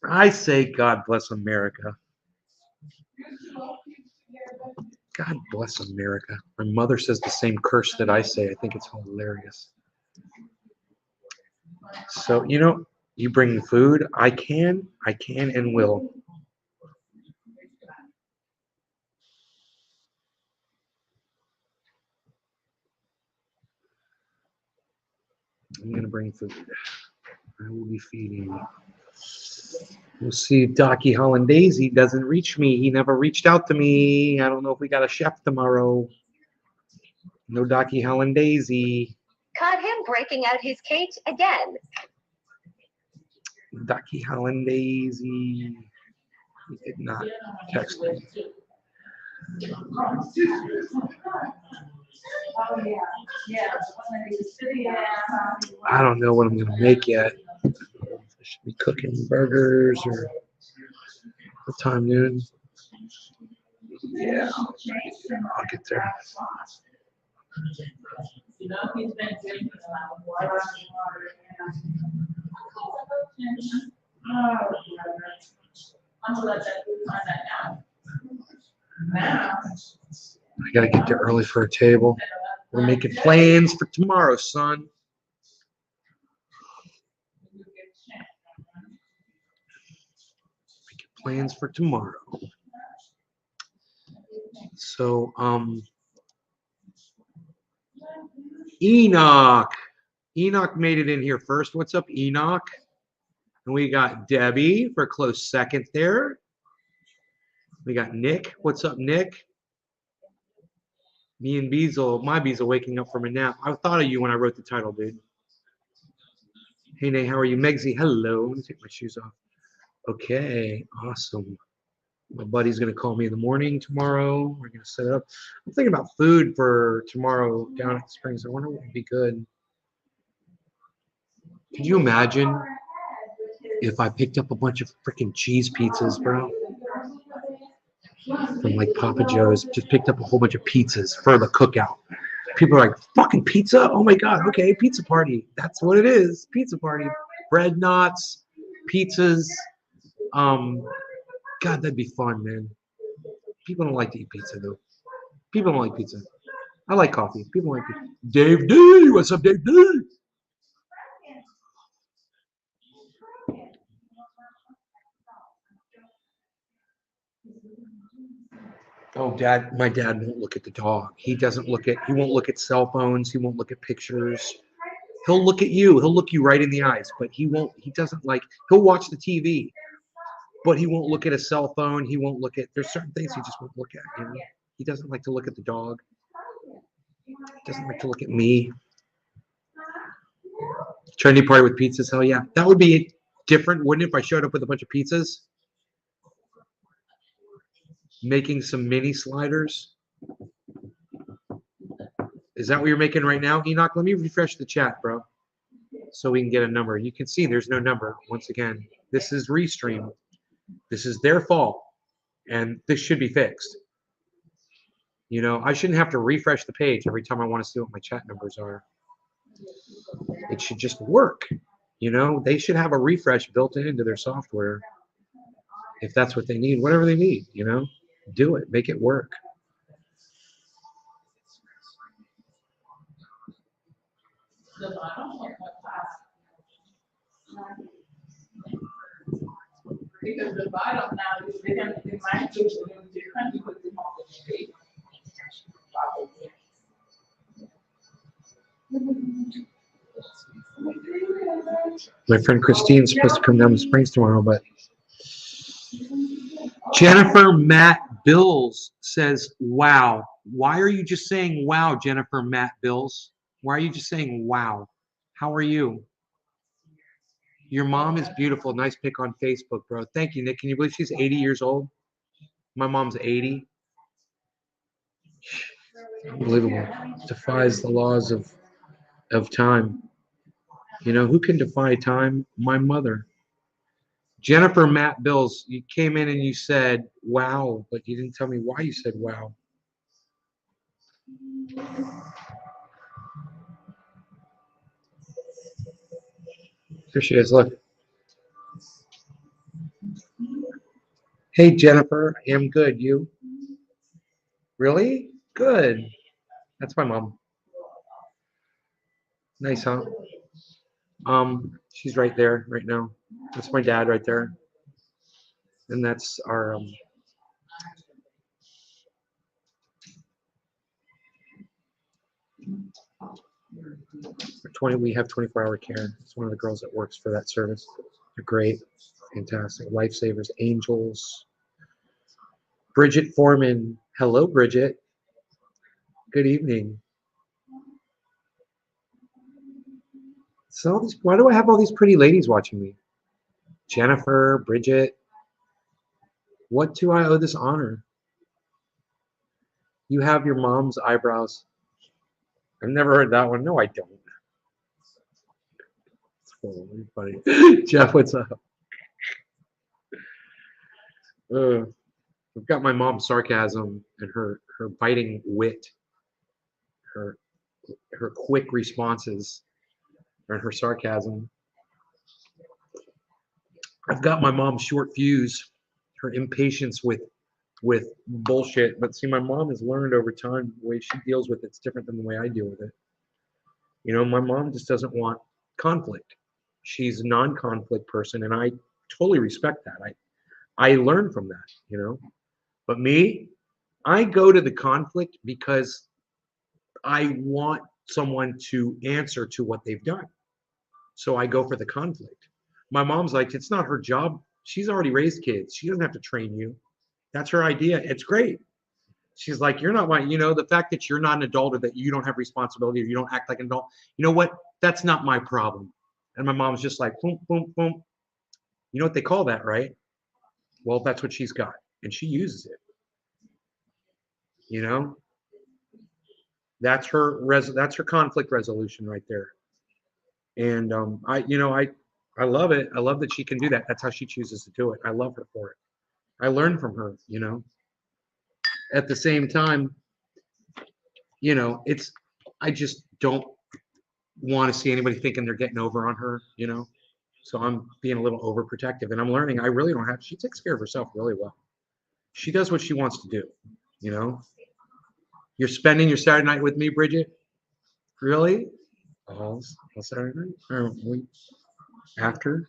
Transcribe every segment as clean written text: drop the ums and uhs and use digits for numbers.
I say God bless America. God bless America. My mother says the same curse that I say. I think it's hilarious. So, you bring food. I can and will. I'm going to bring food. I will be feeding. We'll see if Docky Hollandaise doesn't reach me. He never reached out to me. I don't know if we got a chef tomorrow. No Docky Hollandaise. Caught him breaking out his cage again. Docky Hollandaise. He did not text me. I don't know what I'm going to make yet. I should be cooking burgers or what time, noon? Yeah, I'll get there. I gotta get there early for a table. We're making plans for tomorrow, son. Making plans for tomorrow. So, Enoch. Enoch made it in here first. What's up, Enoch? And we got Debbie for a close second there. We got Nick. What's up, Nick? Me and Beezle, my Beezle waking up from a nap. I thought of you when I wrote the title, dude. Hey, Nate, how are you? Megsy, hello. Let me take my shoes off. Okay, awesome. My buddy's going to call me in the morning tomorrow. We're going to set it up. I'm thinking about food for tomorrow down at the Springs. I wonder what would be good. Could you imagine if I picked up a bunch of freaking cheese pizzas, bro? From like Papa Joe's, just picked up a whole bunch of pizzas for the cookout. People are like, fucking pizza? Oh my God, okay, pizza party. That's what it is, pizza party. Bread knots, pizzas. God, that'd be fun, man. People don't like to eat pizza, though. People don't like pizza. I like coffee. People like pizza. Dave D, what's up, Dave D? Oh, Dad, my dad won't look at the dog. He won't look at cell phones. He won't look at pictures. He'll look at you. He'll look you right in the eyes, but he'll watch the TV, but he won't look at a cell phone. There's certain things he just won't look at, He doesn't like to look at the dog. He doesn't like to look at me. Trendy party with pizzas, hell yeah. That would be different, wouldn't it, if I showed up with a bunch of pizzas? Making some mini sliders. Is that what you're making right now, Enoch? Let me refresh the chat, bro, so we can get a number. You can see there's no number. Once again, this is Restream. This is their fault, and this should be fixed. I shouldn't have to refresh the page every time I want to see what my chat numbers are. It should just work. They should have a refresh built into their software if that's what they need, whatever they need, do it, make it work. Because the bottom now is they might do different because they want to speak. My friend Christine's supposed to come down to Springs tomorrow, but Jennifer Matt Bills says, wow. Why are you just saying wow, Jennifer Matt Bills? Why are you just saying wow? How are you? Your mom is beautiful. Nice pic on Facebook, bro. Thank you, Nick. Can you believe she's 80 years old? My mom's 80. Unbelievable. Defies the laws of time. Who can defy time? My mother. Jennifer Matt Bills, you came in and you said, wow, but you didn't tell me why you said wow. Here she is, look. Hey, Jennifer. I am good. You? Really? Good. That's my mom. Nice, huh? She's right there right now. That's my dad right there. And that's our 20. We have 24-hour care. It's one of the girls that works for that service. They're great, fantastic, lifesavers, angels. Bridget Foreman. Hello, Bridget. Good evening. So all these, why do I have all these pretty ladies watching me? Jennifer, Bridget. What do I owe this honor? You have your mom's eyebrows. I've never heard that one. No, I don't. It's really funny. Jeff, what's up? I've got my mom's sarcasm and her biting wit, her quick responses, and her sarcasm. I've got my mom's short fuse, her impatience with bullshit. But see, my mom has learned over time the way she deals with it's different than the way I deal with it. You know, my mom just doesn't want conflict. She's a non-conflict person, and I totally respect that. I learn from that, you know. But me, I go to the conflict because I want someone to answer to what they've done. So I go for the conflict. My mom's like, it's not her job. She's already raised kids. She doesn't have to train you. That's her idea. It's great. She's like, you're not my, you know, the fact that you're not an adult or that you don't have responsibility or you don't act like an adult, you know what? That's not my problem. And my mom's just like, boom, boom, boom. You know what they call that, right? Well, that's what she's got. And she uses it. You know? That's her that's her conflict resolution right there. And I love it. I love that she can do that. That's how she chooses to do it. I love her for it. I learn from her, you know. At the same time, you know, I just don't want to see anybody thinking they're getting over on her, you know. So I'm being a little overprotective and I'm learning I really don't have she takes care of herself really well. She does what she wants to do, you know. You're spending your Saturday night with me, Bridget? Really? All Saturday night? Or we after?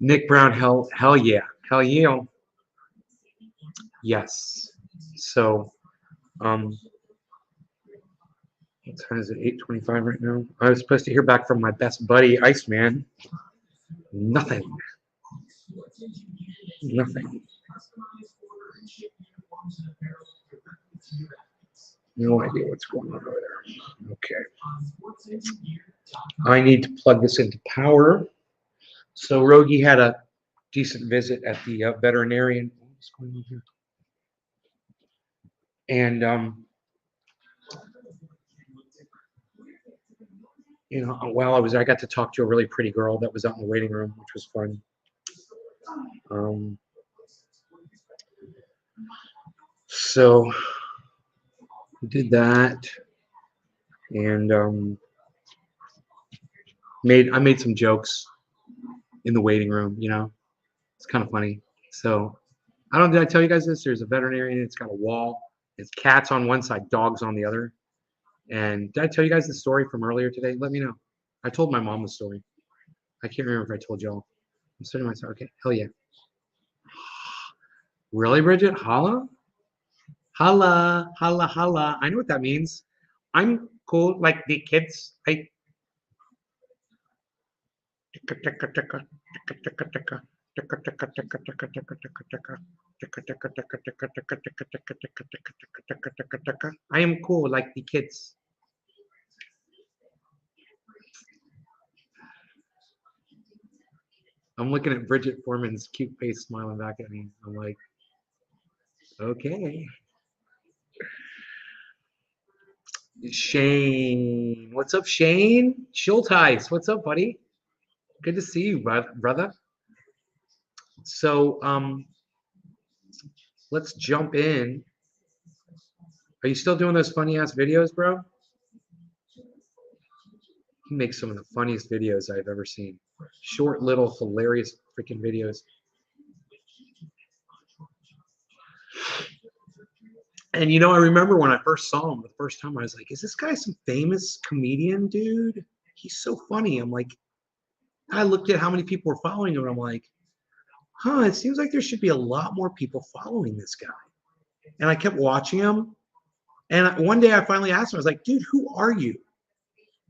Nick Brown, hell yeah. Hell yeah. Yes. So what time is it? 8:25 right now. I was supposed to hear back from my best buddy, Iceman. Nothing. Nothing. No idea what's going on over there. Okay. I need to plug this into power. So Rogie had a decent visit at the veterinarian. What's going on here? And you know, while I got to talk to a really pretty girl that was out in the waiting room, which was fun. So we did that, and I made some jokes in the waiting room. You know, it's kind of funny. So did I tell you guys this? There's a veterinarian. It's got a wall. It's cats on one side, dogs on the other. And did I tell you guys the story from earlier today? Let me know. I told my mom the story. I can't remember if I told y'all. I'm sitting myself. Okay, hell yeah. Really, Bridget? Holla? Holla, holla, holla. I know what that means. I'm cool like the kids. I am cool like the kids. I'm looking at Bridget Foreman's cute face smiling back at me. I'm like, okay. Shane. What's up, Shane? Schulteis. What's up, buddy? Good to see you, brother. So, let's jump in. Are you still doing those funny ass videos, bro? He makes some of the funniest videos I've ever seen. Short, little, hilarious freaking videos. And you know, I remember when I first saw him the first time, I was like, is this guy some famous comedian dude? He's so funny. I'm like, I looked at how many people were following him, and I'm like, huh, it seems like there should be a lot more people following this guy. And I kept watching him. And one day I finally asked him, I was like, dude, who are you?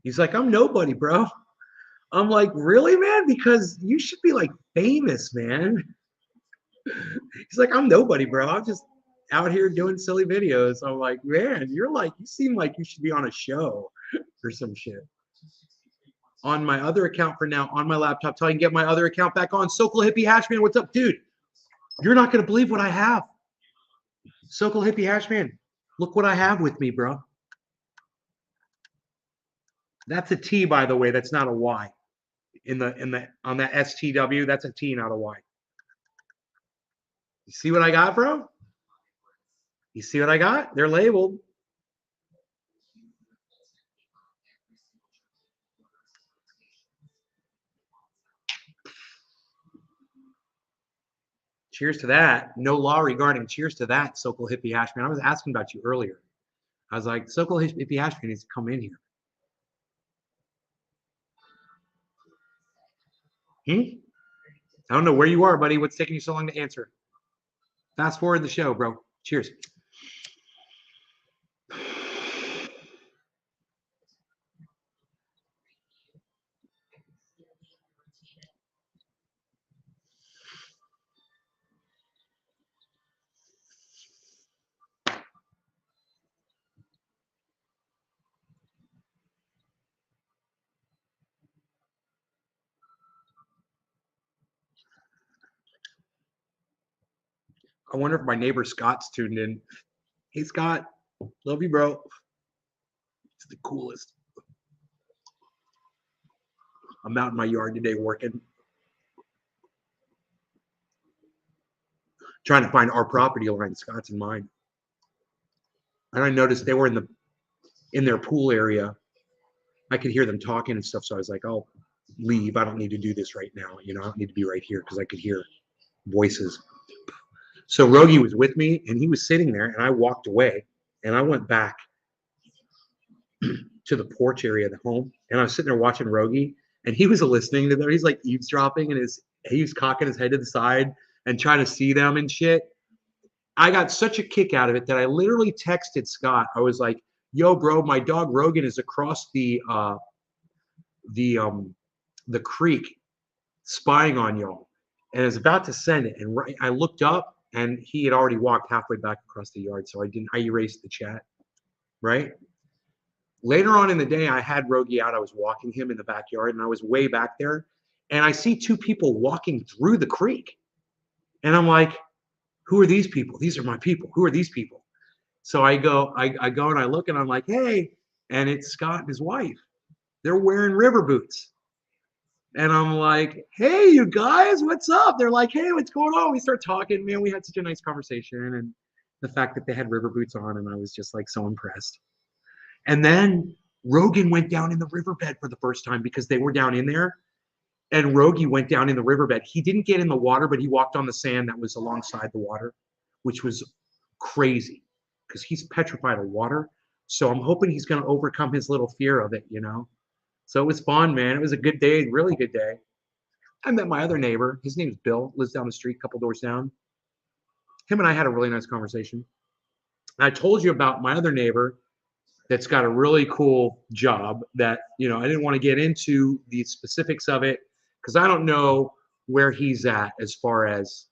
He's like, I'm nobody, bro. I'm like, really, man? Because you should be like famous, man. He's like, I'm nobody, bro. I'm just out here doing silly videos. I'm like, man, you're like, you seem like you should be on a show or some shit. On my other account for now, on my laptop, till I can get my other account back on. Sokol Hippie Hashman, what's up, dude? You're not gonna believe what I have. Sokol Hippie Hashman, look what I have with me, bro. That's a T, by the way. That's not a Y. On that STW, that's a T, not a Y. You see what I got, bro? You see what I got? They're labeled. Cheers to that. No law regarding. Cheers to that, Sokol Hippie Hashman. I was asking about you earlier. I was like, Sokol Hippie Hashman needs to come in here. I don't know where you are, buddy. What's taking you so long to answer? Fast forward the show, bro. Cheers. I wonder if my neighbor Scott's tuned in. Hey, Scott. Love you, bro. It's the coolest. I'm out in my yard today working. Trying to find our property line, Scott's and mine. And I noticed they were in their pool area. I could hear them talking and stuff, so I was like, I'll leave. I don't need to do this right now. You know, I don't need to be right here because I could hear voices. So Rogie was with me, and he was sitting there, and I walked away, and I went back to the porch area of the home, and I was sitting there watching Rogie, and he was listening to them. He's like eavesdropping, and he was cocking his head to the side and trying to see them and shit. I got such a kick out of it that I literally texted Scott. I was like, yo, bro, my dog Rogan is across the creek spying on y'all. And I was about to send it. And I looked up and he had already walked halfway back across the yard. So I erased the chat, right? Later on in the day, I had Rogie out. I was walking him in the backyard and I was way back there. And I see two people walking through the creek. And I'm like, who are these people? These are my people. Who are these people? So I go and I look and I'm like, hey, and it's Scott and his wife. They're wearing river boots. And I'm like, hey, you guys, what's up? They're like, hey, what's going on? We start talking, man. We had such a nice conversation. And the fact that they had river boots on, and I was just like so impressed. And then Rogan went down in the riverbed for the first time because they were down in there. And Rogie went down in the riverbed. He didn't get in the water, but he walked on the sand that was alongside the water, which was crazy because he's petrified of water. So I'm hoping he's going to overcome his little fear of it, you know? So it was fun, man. It was a good day, really good day. I met my other neighbor. His name's Bill, lives down the street, a couple doors down. Him and I had a really nice conversation. And I told you about my other neighbor that's got a really cool job that, you know, I didn't want to get into the specifics of it because I don't know where he's at as far as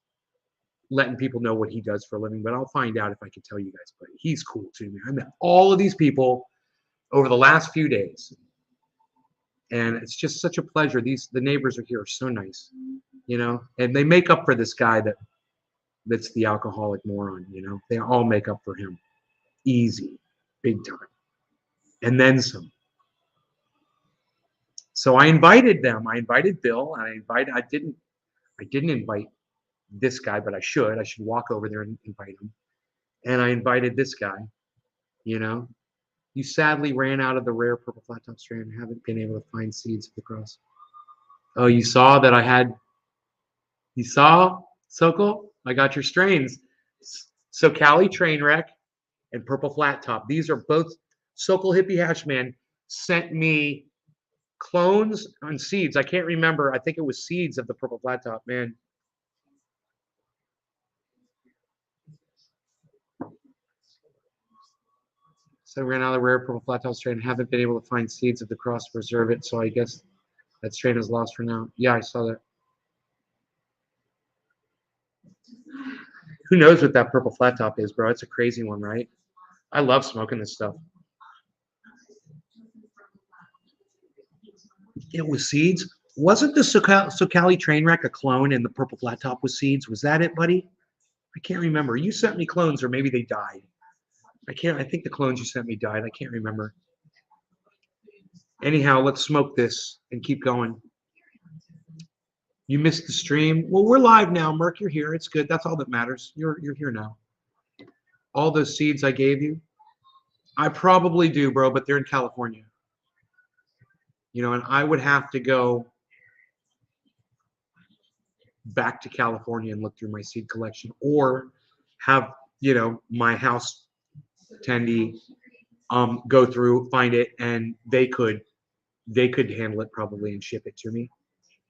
letting people know what he does for a living, but I'll find out if I can tell you guys. But he's cool too, man. I met all of these people over the last few days. And it's just such a pleasure. The neighbors are here are so nice, you know, and they make up for this guy that's the alcoholic moron, you know. They all make up for him. Easy, big time. And then some. So I invited them. I invited Bill, and I didn't invite this guy, but I should. I should walk over there and invite him. And I invited this guy, you know. You sadly ran out of the rare purple flat top strand and haven't been able to find seeds of the cross. Oh, you saw that I had, you saw, Sokol? I got your strains. So Cali Trainwreck and Purple Flat Top. These are both Sokol Hippie Hashman sent me clones and seeds. I can't remember. I think it was seeds of the Purple Flat Top, man. So I ran out of the rare purple flat top strain. Haven't been able to find seeds of the cross to preserve it. So I guess that strain is lost for now. Yeah, I saw that. Who knows what that purple flat top is, bro? It's a crazy one, right? I love smoking this stuff. It was seeds. Wasn't the Socali Trainwreck a clone and the purple flat top was seeds? Was that it, buddy? I can't remember. You sent me clones or maybe they died. I think the clones you sent me died. I can't remember. Anyhow, let's smoke this and keep going. You missed the stream. Well, we're live now, Merc. You're here. It's good. That's all that matters. You're here now. All those seeds I gave you, I probably do, bro, but they're in California. You know, and I would have to go back to California and look through my seed collection or have, you know, my house attendee go through, find it, and they could handle it probably and ship it to me,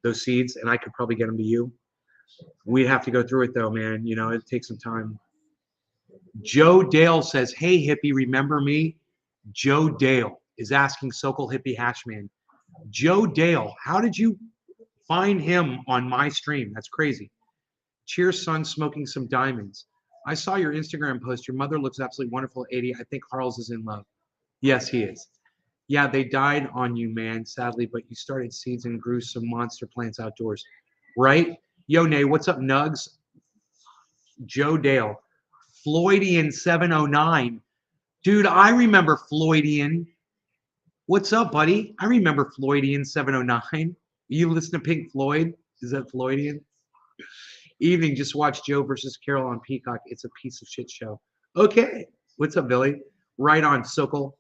those seeds, and I could probably get them to you. We'd have to go through it though, man. You know, it takes some time. Joe Dale says, hey, hippie, remember me? Joe Dale is asking Sokol Hippie Hashman. Joe Dale, how did you find him on my stream? That's crazy. Cheers, son, smoking some diamonds. I saw your Instagram post. Your mother looks absolutely wonderful at 80. I think Harles is in love. Yes, he is. Yeah, they died on you, man, sadly, but you started seeds and grew some monster plants outdoors. Right? Yo, Nay, what's up, Nugs? Joe Dale. Floydian 709. Dude, I remember Floydian. What's up, buddy? I remember Floydian 709. You listen to Pink Floyd? Is that Floydian? Evening, just watch Joe versus Carol on Peacock. It's a piece of shit show. Okay. What's up, Billy? Right on, Sokol.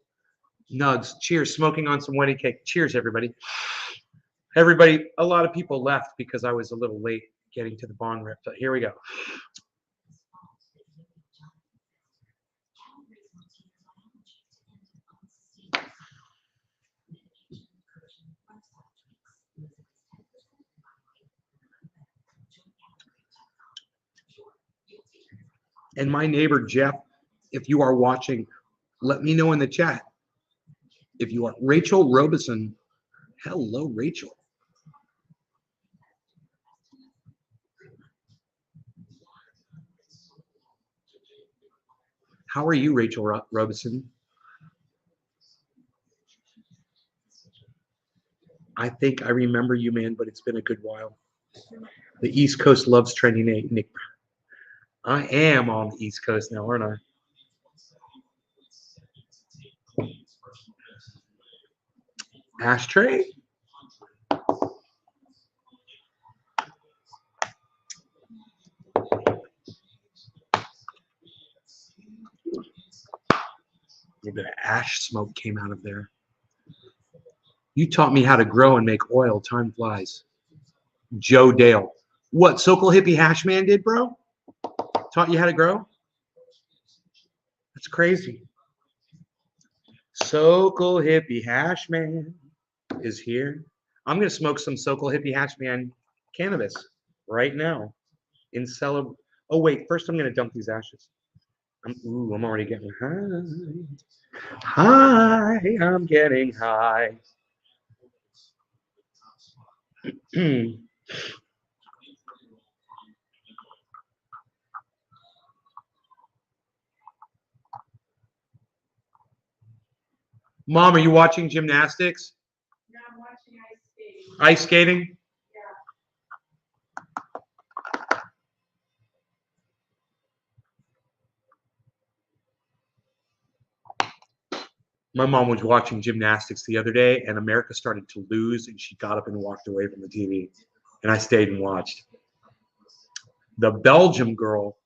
Nugs. Cheers. Smoking on some wedding cake. Cheers, everybody. Everybody, a lot of people left because I was a little late getting to the bong rip. But here we go. And my neighbor, Jeff, if you are watching, let me know in the chat. If you are Rachel Robeson, hello, Rachel. How are you, Rachel Robeson? I think I remember you, man, but it's been a good while. The East Coast loves trending Nick. I am on the East Coast now, aren't I? Ashtray? A little bit of ash smoke came out of there. You taught me how to grow and make oil. Time flies. Joe Dale. What, Sokol Hippie Hashman did, bro? Taught you how to grow? That's crazy. Sokol Hippie Hashman is here. I'm going to smoke some Sokol Hippie Hashman cannabis right now. Oh, wait. First, I'm going to dump these ashes. I'm already getting high. Hi, I'm getting high. Mom, are you watching gymnastics? Yeah, I'm watching ice skating. Ice skating? My mom was watching gymnastics the other day, and America started to lose, and she got up and walked away from the TV. And I stayed and watched. The Belgium girl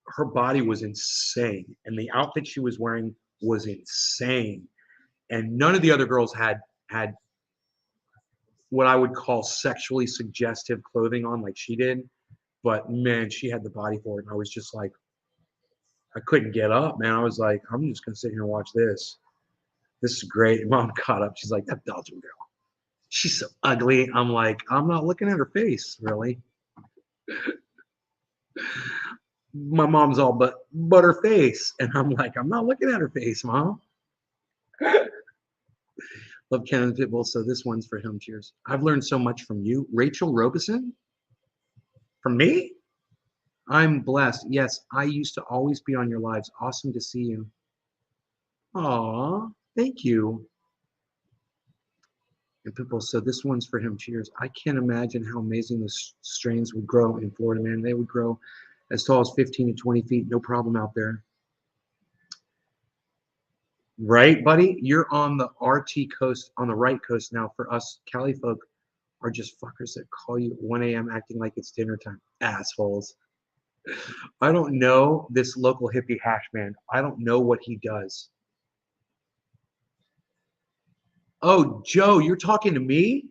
her body was insane, and the outfit she was wearing was insane. And none of the other girls had what I would call sexually suggestive clothing on like she did. But man, she had the body for it. And I was just like, I couldn't get up, man. I was like, I'm just gonna sit here and watch this. This is great. Mom caught up. She's like, that Belgian girl. She's so ugly. I'm like, I'm not looking at her face, really. My mom's all but her face. And I'm like, I'm not looking at her face, Mom. Love Ken Pitbull. So this one's for him. Cheers. I've learned so much from you. Rachel Robeson? From me? I'm blessed. Yes, I used to always be on your lives. Awesome to see you. Aw, thank you. And people, so this one's for him. Cheers. I can't imagine how amazing the strains would grow in Florida, man. They would grow as tall as 15 to 20 feet. No problem out there. Right, buddy? You're on the RT coast, on the right coast now. For us Cali folk are just fuckers that call you at 1 a.m. acting like it's dinner time. Assholes. I don't know this local hippie hash man. I don't know what he does. Oh, Joe, you're talking to me?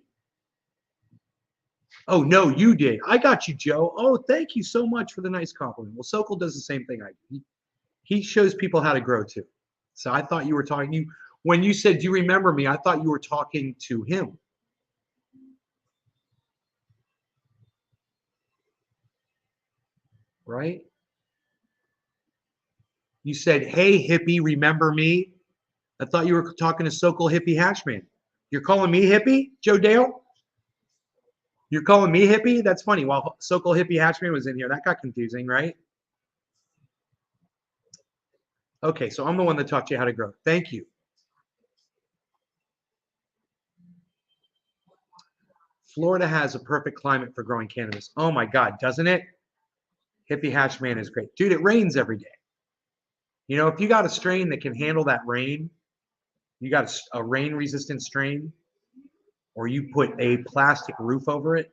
Oh, no, you did. I got you, Joe. Oh, thank you so much for the nice compliment. Well, Sokol does the same thing I do. He shows people how to grow too. So I thought you were talking to you. When you said, do you remember me? I thought you were talking to him. Right? You said, hey, hippie, remember me? I thought you were talking to Sokol Hippie Hashman. You're calling me hippie, Joe Dale? You're calling me hippie? That's funny. While Sokol Hippie Hashman was in here, that got confusing, right? Okay, so I'm the one that taught you how to grow. Thank you. Florida has a perfect climate for growing cannabis. Oh my God, doesn't it? Hippie Hashman is great. Dude, it rains every day. You know, if you got a strain that can handle that rain, you got a rain-resistant strain, or you put a plastic roof over it,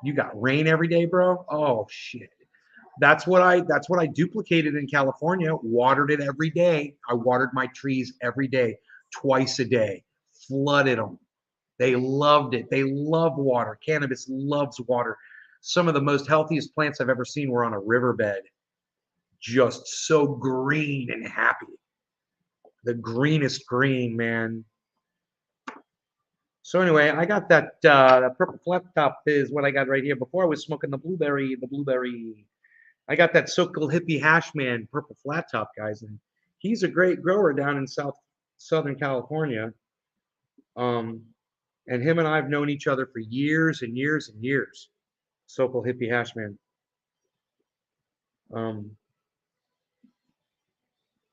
you got rain every day, bro. Oh shit. That's what I duplicated in California. Watered it every day. I watered my trees every day, twice a day. Flooded them. They loved it. They love water. Cannabis loves water. Some of the most healthiest plants I've ever seen were on a riverbed. Just so green and happy. The greenest green, man. So anyway, I got that purple flat top is what I got right here. Before I was smoking the blueberry. I got that Sokol Hippie Hashman purple flat top, guys, and he's a great grower down in Southern California. And him and I have known each other for years and years and years. Sokol Hippie Hashman.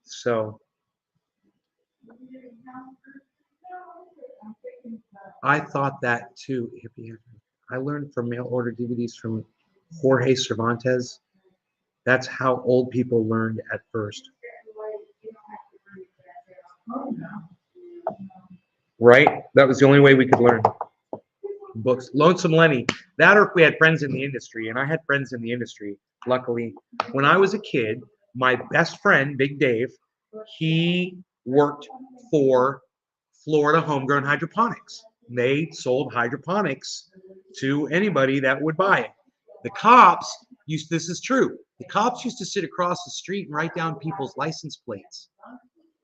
So I thought that too, Hippie Hashman. I learned from mail order DVDs from Jorge Cervantes. That's how old people learned at first. Right? That was the only way we could learn. Books. Lonesome Lenny. That or if we had friends in the industry. And I had friends in the industry, luckily. When I was a kid, my best friend, Big Dave, he worked for Florida Homegrown Hydroponics. They sold hydroponics to anybody that would buy it. The cops used, this is true, the cops used to sit across the street and write down people's license plates.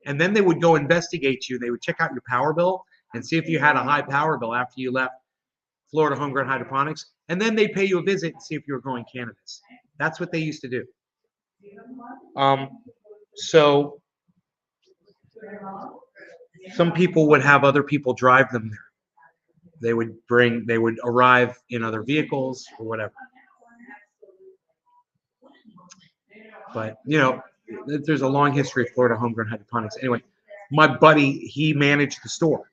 And then they would go investigate you. They would check out your power bill and see if you had a high power bill after you left Florida Homegrown Hydroponics. And then they'd pay you a visit and see if you were growing cannabis. That's what they used to do. So some people would have other people drive them there. They would arrive in other vehicles or whatever. But, you know, there's a long history of Florida Homegrown Hydroponics. Anyway, my buddy, he managed the store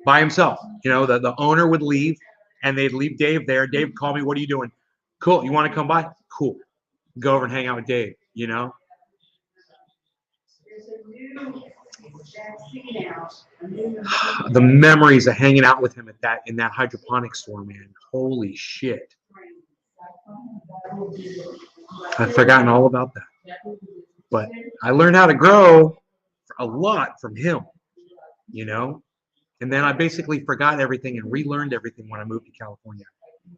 by himself. You know, the owner would leave and they'd leave Dave there. Dave would call me, what are you doing? Cool, you want to come by? Cool. Go over and hang out with Dave, you know? The memories of hanging out with him in that hydroponic store, man. Holy shit. I've forgotten all about that. But I learned how to grow a lot from him, you know. And then I basically forgot everything and relearned everything when I moved to California,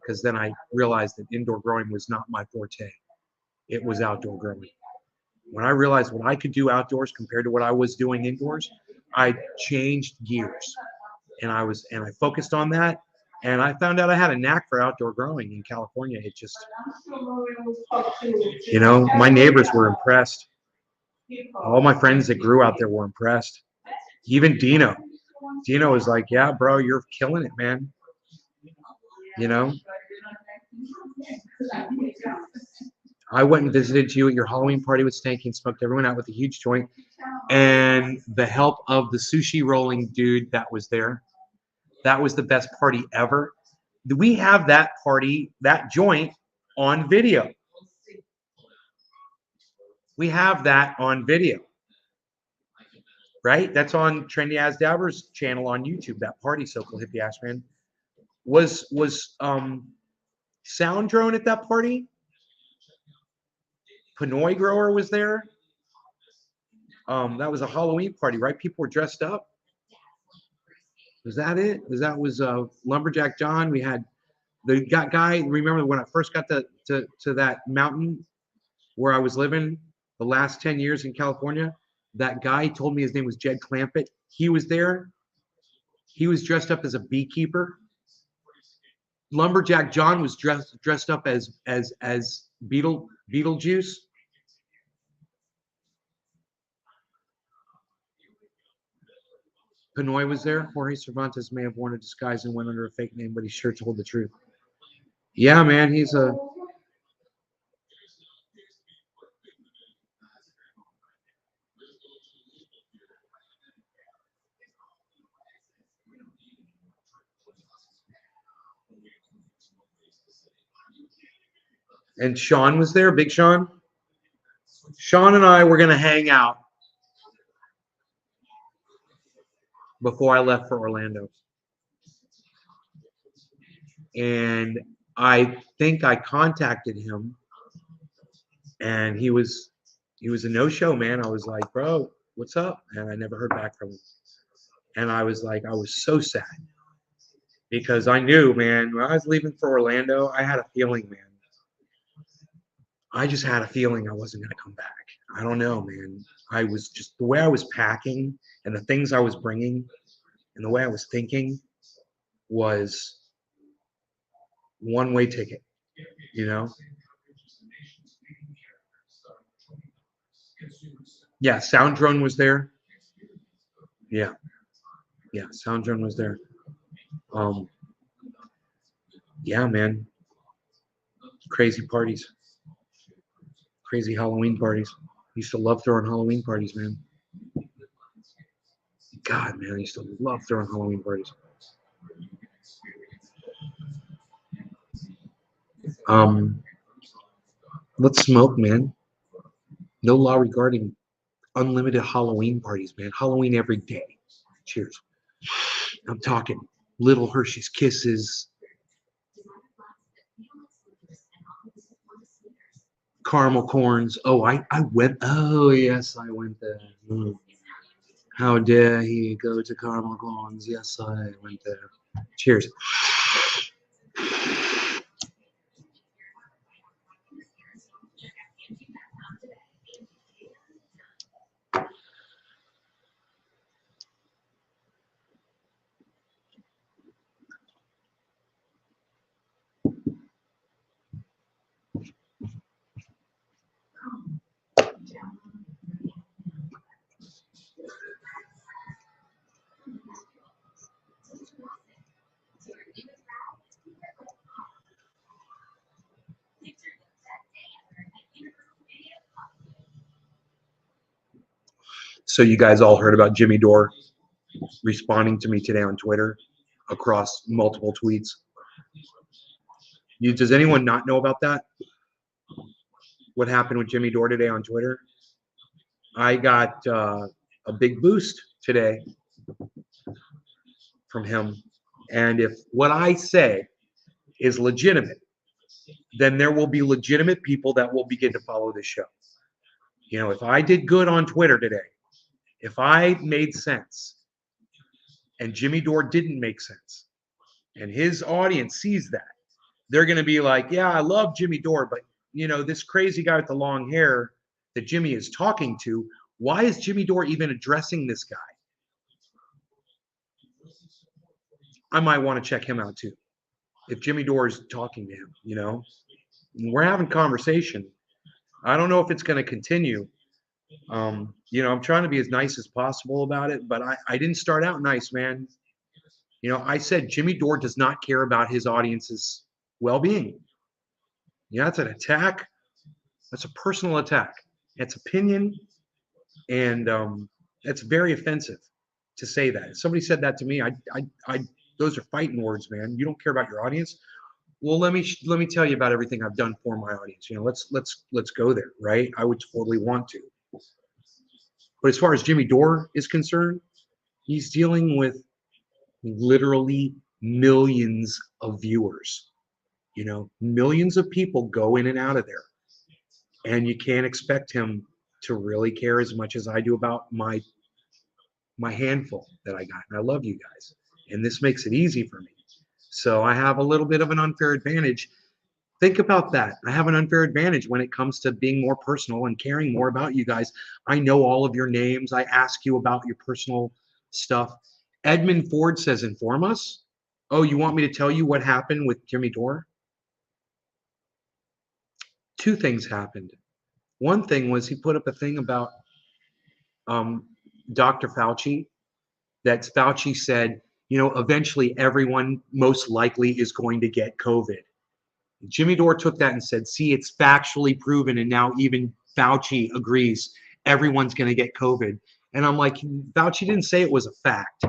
because then I realized that indoor growing was not my forte. It was outdoor growing. When I realized what I could do outdoors compared to what I was doing indoors, I changed gears, and I focused on that, and I found out I had a knack for outdoor growing in California. It just, you know, my neighbors were impressed. All my friends that grew out there were impressed. Even Dino was like, yeah, bro, you're killing it, man. You know, I went and visited you at your Halloween party with Stanky and smoked everyone out with a huge joint. And the help of the sushi rolling dude that was there. That was the best party ever. We have that party, that joint on video. We have that on video. Right? That's on Trendy As Dabber's channel on YouTube, that party, So-Called Hippie Ass Man. Was Sound Drone at that party? Pinoy Grower was there. That was a Halloween party, right? People were dressed up. Was that it? That was Lumberjack John. We had the guy. Remember when I first got to that mountain where I was living the last 10 years in California? That guy told me his name was Jed Clampett. He was there. He was dressed up as a beekeeper. Lumberjack John was dressed up as Beetlejuice. Pinoy was there. Jorge Cervantes may have worn a disguise and went under a fake name, but he sure told the truth. Yeah, man, he's a... And Sean was there, Big Sean. Sean and I were going to hang out before I left for Orlando. And I think I contacted him, and he was a no-show, man. I was like, bro, what's up? And I never heard back from him. And I was like, I was so sad, because I knew, man, when I was leaving for Orlando, I had a feeling, man. I just had a feeling I wasn't going to come back. I don't know, man. I was just, the way I was packing and the things I was bringing and the way I was thinking was one-way ticket, you know? Yeah, Sound Drone was there. Yeah. Yeah, Sound Drone was there. Yeah, man. Crazy parties. Crazy Halloween parties. Used to love throwing Halloween parties, man. God, man, I used to love throwing Halloween parties. Let's smoke, man. No law regarding unlimited Halloween parties, man. Halloween every day. Cheers. I'm talking Little Hershey's Kisses, caramel corns. Oh, I went. Oh, yes, I went there. How dare he go to caramel corns? Yes, I went there. Cheers. So you guys all heard about Jimmy Dore responding to me today on Twitter across multiple tweets. Does anyone not know about that? What happened with Jimmy Dore today on Twitter? I got a big boost today from him. And if what I say is legitimate, then there will be legitimate people that will begin to follow this show. You know, if I did good on Twitter today, If I made sense and Jimmy Dore didn't make sense, and his audience sees that, they're going to be like, yeah, I love Jimmy Dore, but this crazy guy with the long hair that Jimmy is talking to, why is Jimmy Dore even addressing this guy? I might want to check him out too. If Jimmy Dore is talking to him, we're having conversation. I don't know if it's going to continue. I'm trying to be as nice as possible about it, but I didn't start out nice, man. I said Jimmy Dore does not care about his audience's well-being. That's an attack. That's a personal attack. It's opinion, and it's very offensive to say that. If somebody said that to me, those are fighting words, man. You don't care about your audience. Well, let me tell you about everything I've done for my audience. Let's go there, right? I would totally want to. But as far as Jimmy Dore is concerned, he's dealing with literally millions of viewers. Millions of people go in and out of there. And you can't expect him to really care as much as I do about my handful that I got. And I love you guys. And this makes it easy for me. So I have a little bit of an unfair advantage. Think about that. I have an unfair advantage when it comes to being more personal and caring more about you guys. I know all of your names. I ask you about your personal stuff. Edmund Ford says, inform us. Oh, you want me to tell you what happened with Jimmy Dore? Two things happened. One thing was he put up a thing about Dr. FAUCI, that Fauci said, eventually everyone most likely is going to get COVID. Jimmy Dore took that and said, see, it's factually proven, and now even Fauci agrees everyone's going to get COVID. And I'm like, Fauci didn't say it was a fact.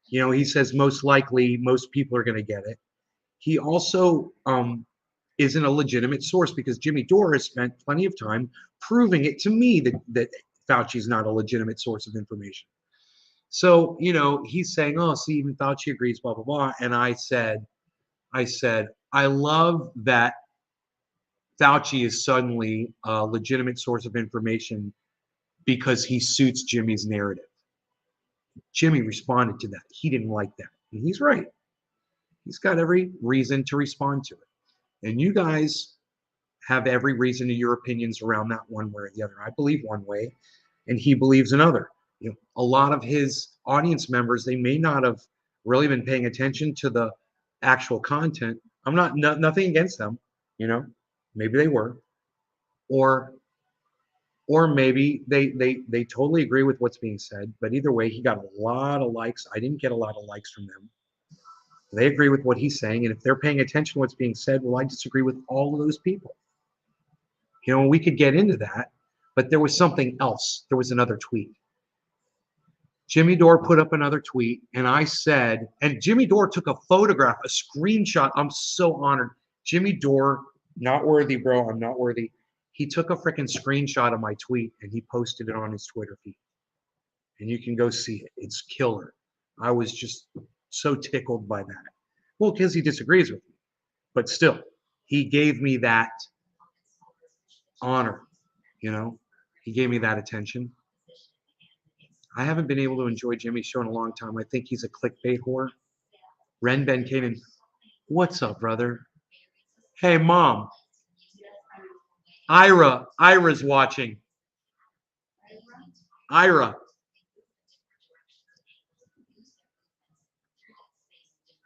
He says most likely most people are going to get it. He also isn't a legitimate source because Jimmy Dore has spent plenty of time proving it to me that Fauci is not a legitimate source of information. So, he's saying, oh, see, even Fauci agrees, blah, blah, blah. And I said, I love that Fauci is suddenly a legitimate source of information because he suits Jimmy's narrative. Jimmy responded to that. He didn't like that. And he's right. He's got every reason to respond to it. And you guys have every reason to your opinions around that one way or the other. I believe one way, and he believes another. A lot of his audience members, they may not have really been paying attention to the actual content. I'm nothing against them, maybe they were, or maybe they totally agree with what's being said. But either way, he got a lot of likes. I didn't get a lot of likes from them. They agree with what he's saying, and if they're paying attention to what's being said, well, I disagree with all of those people. We could get into that, but there was something else. There was another tweet. Jimmy Dore put up another tweet, and I said, and Jimmy Dore took a photograph, a screenshot. I'm so honored. Jimmy Dore, not worthy, bro. I'm not worthy. He took a freaking screenshot of my tweet, and he posted it on his Twitter feed. And you can go see it. It's killer. I was just so tickled by that. Well, because he disagrees with me. But still, he gave me that honor, He gave me that attention. I haven't been able to enjoy Jimmy's show in a long time. I think he's a clickbait whore. Ren Ben came in. What's up, brother? Hey, Mom. Ira's watching. Ira.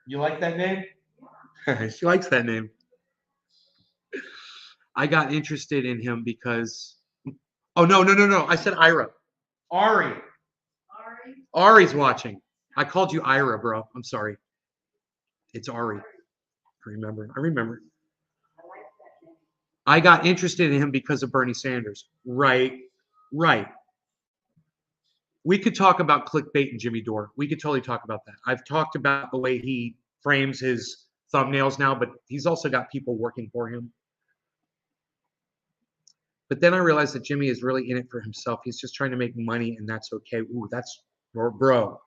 You like that name? She likes that name. I got interested in him because... Oh, no. I said Ira. Ari. Ari's watching. I called you Ira, bro. I'm sorry. It's Ari. I remember. I got interested in him because of Bernie Sanders. Right. We could talk about clickbait and Jimmy Dore. We could totally talk about that. I've talked about the way he frames his thumbnails now, but he's also got people working for him. But then I realized that Jimmy is really in it for himself. He's just trying to make money, and that's okay. Ooh, bro,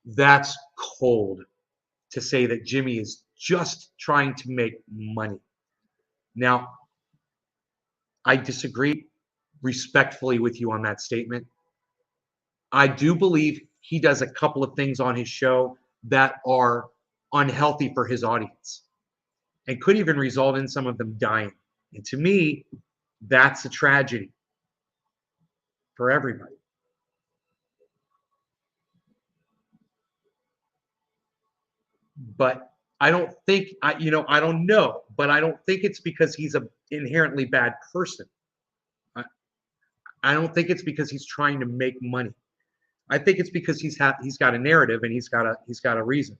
that's cold to say that Jimmy is just trying to make money. Now, I disagree respectfully with you on that statement. I do believe he does a couple of things on his show that are unhealthy for his audience and could even result in some of them dying. And to me, that's a tragedy for everybody. But I don't think, I don't know, but I don't think it's because he's an inherently bad person. I don't think it's because he's trying to make money. I think it's because he's got a narrative and he's got a reason.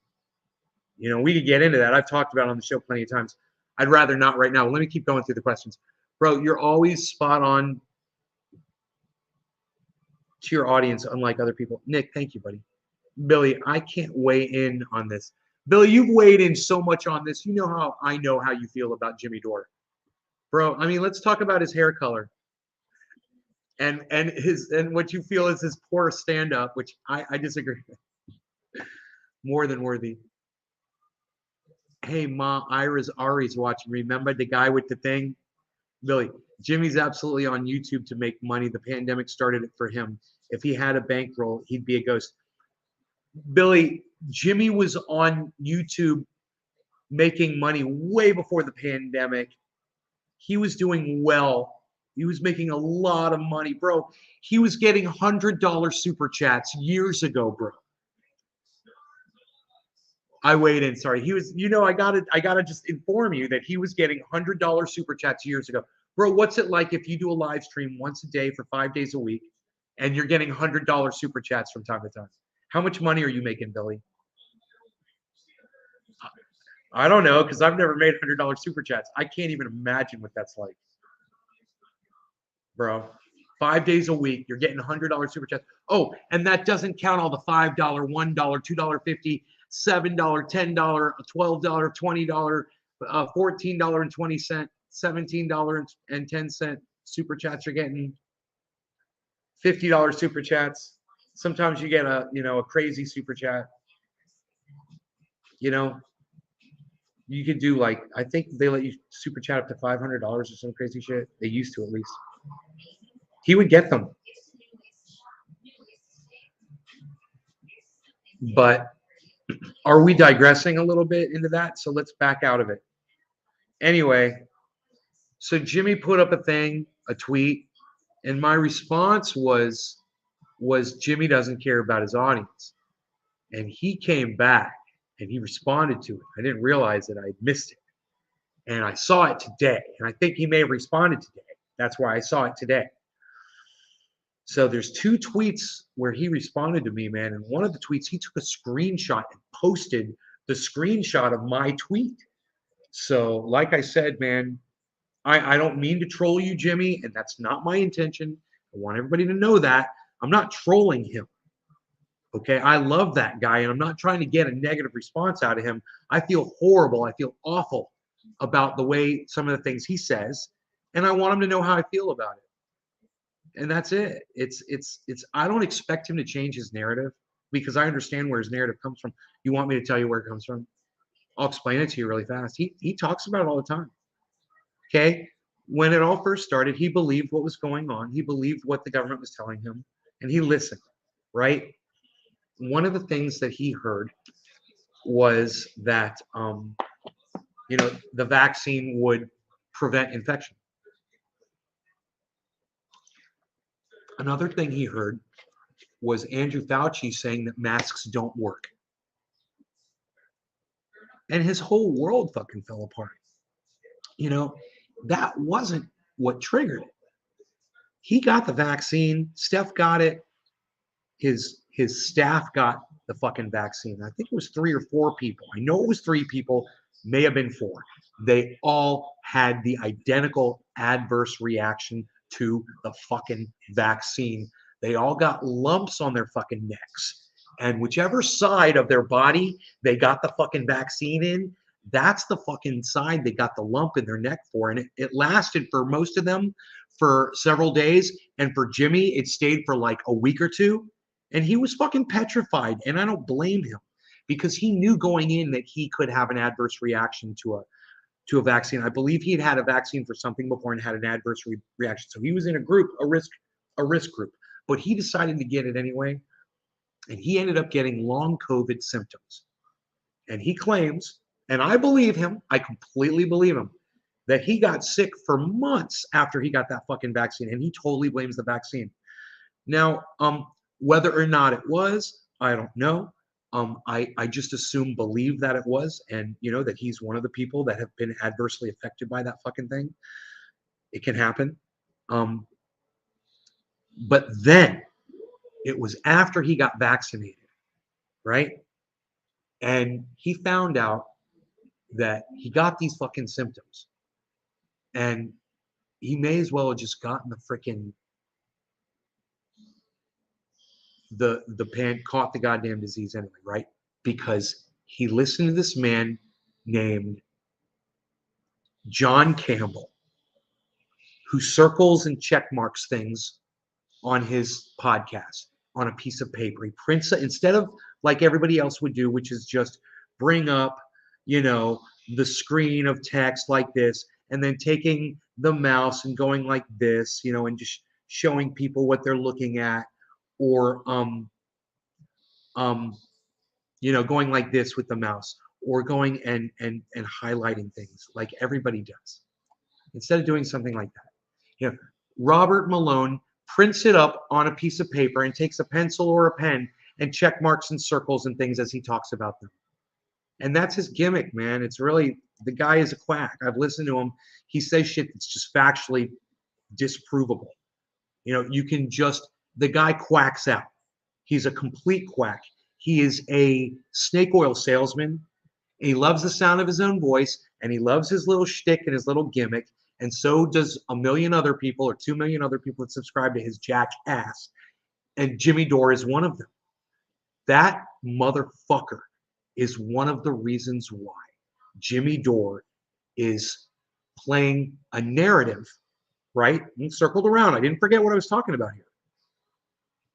We could get into that. I've talked about it on the show plenty of times. I'd rather not right now. Let me keep going through the questions. Bro, you're always spot on to your audience, unlike other people. Nick, thank you, buddy. Billy, I can't weigh in on this. Billy, you've weighed in so much on this. You know how I know how you feel about Jimmy Dore. Bro, I mean, let's talk about his hair color. And what you feel is his poor stand-up, which I disagree with. More than worthy. Hey, Ma, Ari's watching. Remember the guy with the thing? Billy, Jimmy's absolutely on YouTube to make money. The pandemic started it for him. If he had a bankroll, he'd be a ghost. Billy, Jimmy was on YouTube making money way before the pandemic. He was doing well. He was making a lot of money, bro. He was getting $100 super chats years ago, bro. I weighed in. Sorry, he was. I gotta just inform you that he was getting $100 super chats years ago, bro. What's it like if you do a live stream once a day for 5 days a week, and you're getting $100 super chats from time to time? How much money are you making, Billy? I don't know, because I've never made $100 super chats. I can't even imagine what that's like, bro. 5 days a week, you're getting $100 super chats. Oh, and that doesn't count all the $5, $1, $2.50, $7, $10, $12, $20, $14.20, $17.10 super chats. You're getting $50 super chats. Sometimes you get a crazy super chat. You could do I think they let you super chat up to $500 or some crazy shit. They used to, at least. He would get them. But are we digressing a little bit into that? So let's back out of it. Anyway, so Jimmy put up a tweet, and my response was Jimmy doesn't care about his audience. And he came back and he responded to it. I didn't realize that I had missed it. And I saw it today. And I think he may have responded today. That's why I saw it today. So there's 2 tweets where he responded to me, man. And one of the tweets, he took a screenshot and posted the screenshot of my tweet. So like I said, man, I don't mean to troll you, Jimmy, and that's not my intention. I want everybody to know that. I'm not trolling him. Okay, I love that guy, and I'm not trying to get a negative response out of him. I feel horrible. I feel awful about the way some of the things he says, and I want him to know how I feel about it. And that's it. It's I don't expect him to change his narrative because I understand where his narrative comes from. You want me to tell you where it comes from? I'll explain it to you really fast. He talks about it all the time. Okay? When it all first started, he believed what was going on. He believed what the government was telling him, and he listened, right? One of the things that he heard was that the vaccine would prevent infection. Another thing he heard was Andrew Fauci saying that masks don't work. And his whole world fucking fell apart. That wasn't what triggered it. He got the vaccine. Steph got it. His staff got the fucking vaccine. I think it was 3 or 4 people. I know it was 3 people, may have been 4. They all had the identical adverse reaction to the fucking vaccine. They all got lumps on their fucking necks. And whichever side of their body they got the fucking vaccine in, that's the fucking side they got the lump in their neck for. And it lasted for most of them for several days. And for Jimmy, it stayed for like a week or 2. And he was fucking petrified. And I don't blame him because he knew going in that he could have an adverse reaction to a vaccine. I believe he had a vaccine for something before and had an adverse reaction. So he was in a group, a risk group. but he decided to get it anyway. And he ended up getting long COVID symptoms. And he claims, and I believe him, I completely believe him, that he got sick for months after he got that fucking vaccine. And he totally blames the vaccine. Now, whether or not it was, I don't know. I just believe that it was, and that he's one of the people that have been adversely affected by that fucking thing. It can happen. But then it was after he got vaccinated, right? And he found out that he got these fucking symptoms, and he may as well have just gotten the freaking caught the goddamn disease anyway, right? Because he listened to this man named John Campbell, who circles and check marks things on his podcast on a piece of paper. He prints it instead of like everybody else would do, which is just bring up, the screen of text like this, and then taking the mouse and going like this, and just showing people what they're looking at, or going like this with the mouse, or going and highlighting things like everybody does. Instead of doing something like that, Robert Malone prints it up on a piece of paper and takes a pencil or a pen and check marks and circles and things as he talks about them. And that's his gimmick, man. It's really, the guy is a quack. I've listened to him. He says shit that's just factually disprovable. The guy quacks out. He's a complete quack. He is a snake oil salesman. He loves the sound of his own voice, and he loves his little shtick and his little gimmick. And so does 1 million other people, or 2 million other people that subscribe to his jackass. And Jimmy Dore is one of them. That motherfucker is one of the reasons why Jimmy Dore is playing a narrative, right? And circled around. I didn't forget what I was talking about here,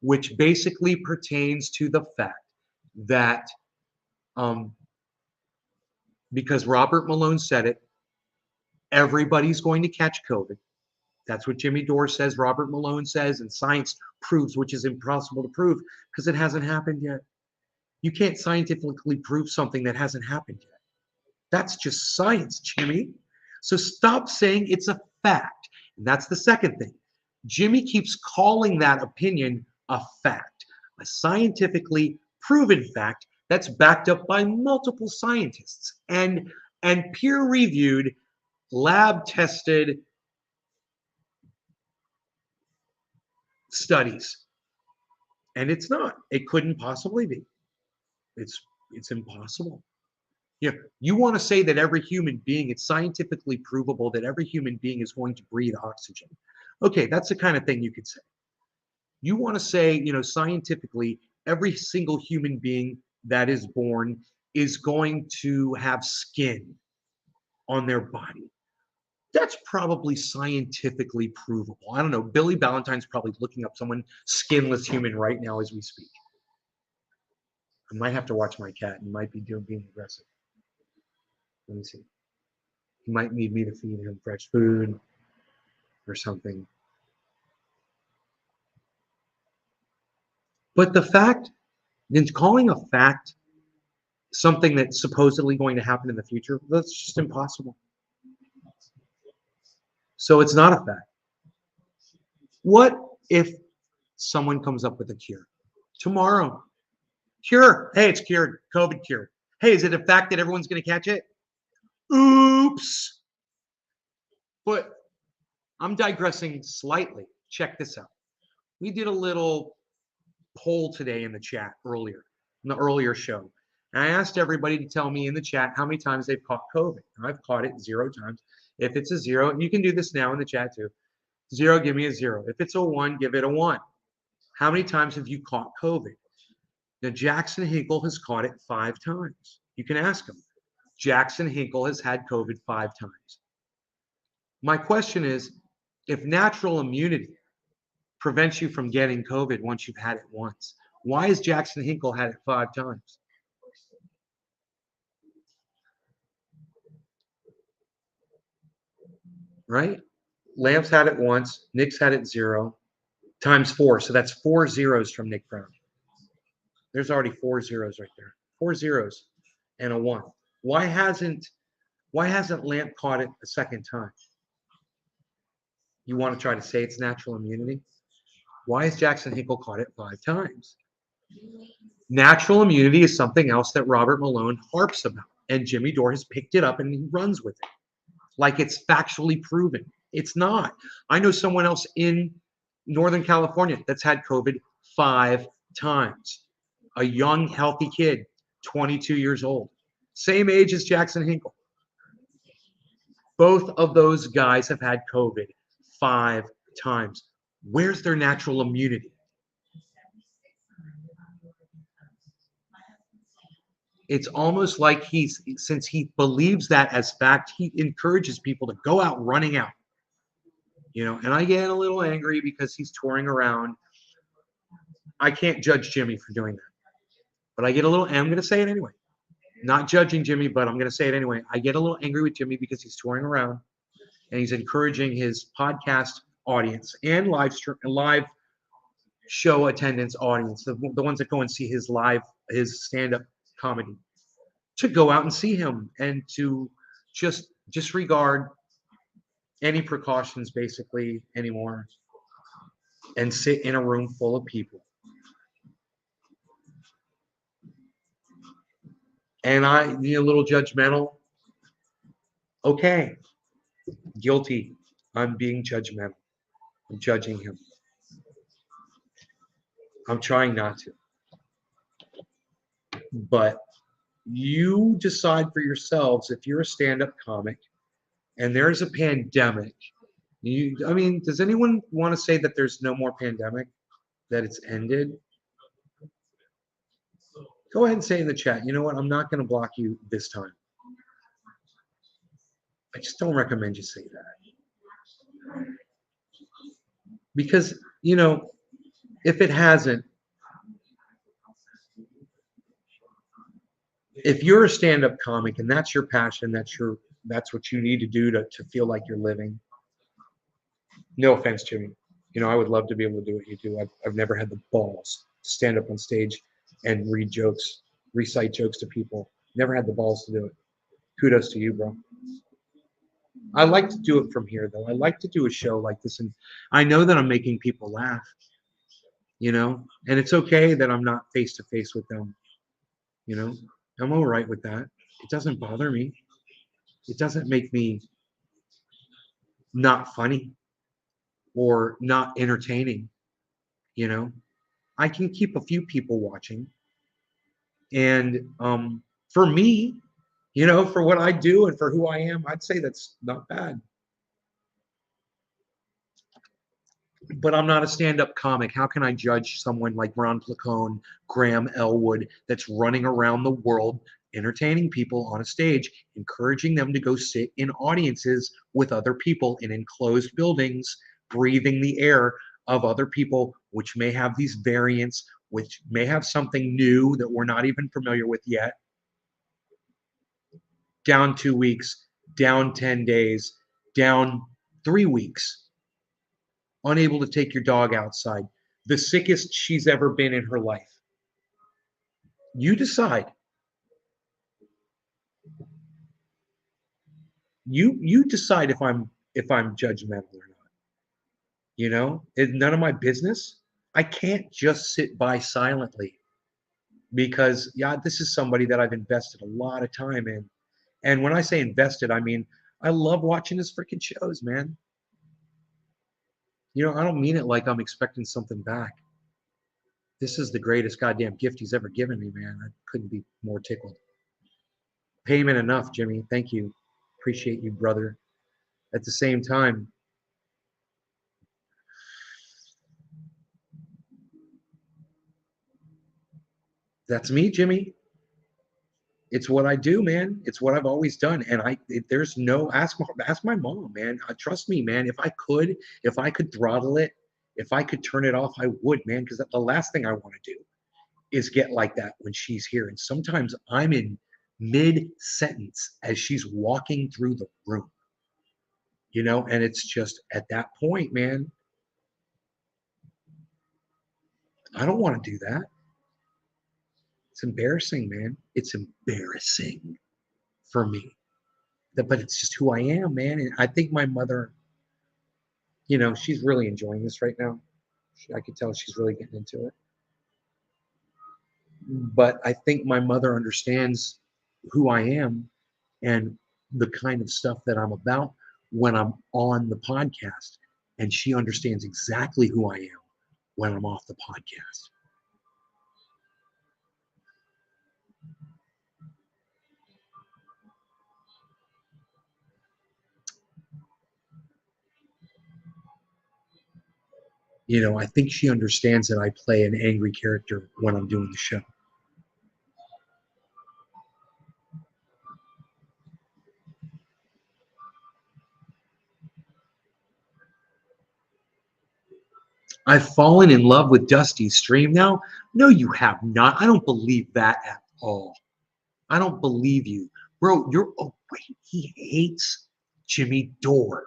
which basically pertains to the fact that because Robert Malone said it, everybody's going to catch COVID. That's what Jimmy Dore says, Robert Malone says, and science proves, which is impossible to prove because it hasn't happened yet. You can't scientifically prove something that hasn't happened yet. That's just science, Jimmy. So stop saying it's a fact. And that's the second thing. Jimmy keeps calling that opinion a fact, a scientifically proven fact that's backed up by multiple scientists and peer-reviewed, lab-tested studies. And it's not. It couldn't possibly be. It's impossible. You want to say that every human being, it's scientifically provable that every human being is going to breathe oxygen. Okay, that's the kind of thing you could say. You want to say, scientifically, every single human being that is born is going to have skin on their body. That's probably scientifically provable. I don't know. Billy Ballantyne's probably looking up someone skinless human right now as we speak. I might have to watch my cat. He might be being aggressive. Let me see. He might need me to feed him fresh food or something. But the fact, then calling a fact something that's supposedly going to happen in the future, that's just impossible. So it's not a fact. What if someone comes up with a cure tomorrow? Cure. Hey, it's cured. COVID cured. Hey, is it a fact that everyone's going to catch it? Oops. But I'm digressing slightly. Check this out. We did a little poll today in the chat earlier, in the earlier show. And I asked everybody to tell me in the chat how many times they've caught COVID. And I've caught it 0 times. If it's a 0, and you can do this now in the chat too. 0, give me a 0. If it's a 1, give it a 1. How many times have you caught COVID? Now, Jackson Hinkle has caught it 5 times. You can ask him. Jackson Hinkle has had COVID 5 times. My question is, if natural immunity prevents you from getting COVID once you've had it once, why has Jackson Hinkle had it 5 times? Right? Lamb's had it once. Nick's had it 0. times 4. So that's 4 zeros from Nick Brown. There's already 4 zeros right there. 4 zeros and a 1. Why hasn't Lamp caught it a second time? You want to try to say it's natural immunity? Why has Jackson Hinkle caught it 5 times? Natural immunity is something else that Robert Malone harps about, and Jimmy Dore has picked it up and he runs with it like it's factually proven. It's not. I know someone else in Northern California that's had COVID 5 times. A young, healthy kid, 22 years old, same age as Jackson Hinkle. Both of those guys have had COVID 5 times. Where's their natural immunity? It's almost like since he believes that as fact, he encourages people to go out running out. And I get a little angry because he's touring around. I can't judge Jimmy for doing that. But I get a little, and I'm going to say it anyway. Not judging Jimmy, but I'm going to say it anyway. I get a little angry with Jimmy because he's touring around and he's encouraging his podcast audience and live show attendance audience, the ones that go and see his stand-up comedy, to go out and see him and to just disregard any precautions basically anymore and sit in a room full of people. And I be a little judgmental. Okay, guilty. I'm being judgmental. I'm judging him. I'm trying not to. But you decide for yourselves if you're a stand-up comic and there's a pandemic. Does anyone want to say that there's no more pandemic, that it's ended? Go ahead and say in the chat, you know what? I'm not going to block you this time. I just don't recommend you say that. Because, if it hasn't, if you're a stand-up comic and that's your passion, that's what you need to do to feel like you're living. No offense, Jimmy. I would love to be able to do what you do. I've never had the balls to stand up on stage and recite jokes to people. Never had the balls to do it. Kudos to you, bro. I like to do it from here, though. I like to do a show like this, and I know that I'm making people laugh, and it's okay that I'm not face-to-face with them, I'm all right with that. It doesn't bother me. It doesn't make me not funny or not entertaining, I can keep a few people watching. And for me, for what I do and for who I am, I'd say that's not bad. But I'm not a stand-up comic. How can I judge someone like Ron Placone, Graham Elwood, that's running around the world entertaining people on a stage, encouraging them to go sit in audiences with other people in enclosed buildings, breathing the air of other people, which may have these variants, which may have something new that we're not even familiar with yet. Down 2 weeks, down 10 days, down 3 weeks. Unable to take your dog outside. The sickest she's ever been in her life. You decide. You decide if I'm judgmental or not. It's none of my business. I can't just sit by silently because this is somebody that I've invested a lot of time in. And when I say invested, I mean I love watching his freaking shows, man. I don't mean it like I'm expecting something back. This is the greatest goddamn gift he's ever given me, man. I couldn't be more tickled. Payment enough, Jimmy. Thank you. Appreciate you, brother. At the same time, that's me, Jimmy. It's what I do, man. It's what I've always done. And there's no, ask my mom, man. Trust me, man. If I could throttle it, if I could turn it off, I would, man. Because the last thing I want to do is get like that when she's here. And sometimes I'm in mid-sentence as she's walking through the room, and it's just at that point, man, I don't want to do that. It's embarrassing, man. It's embarrassing for me. But it's just who I am, man. And I think my mother, she's really enjoying this right now. I could tell she's really getting into it. But I think my mother understands who I am and the kind of stuff that I'm about when I'm on the podcast. And she understands exactly who I am when I'm off the podcast. I think she understands that I play an angry character when I'm doing the show. I've fallen in love with Dusty's stream now. No, you have not. I don't believe that at all. I don't believe you. Bro, oh wait, he hates Jimmy Dore.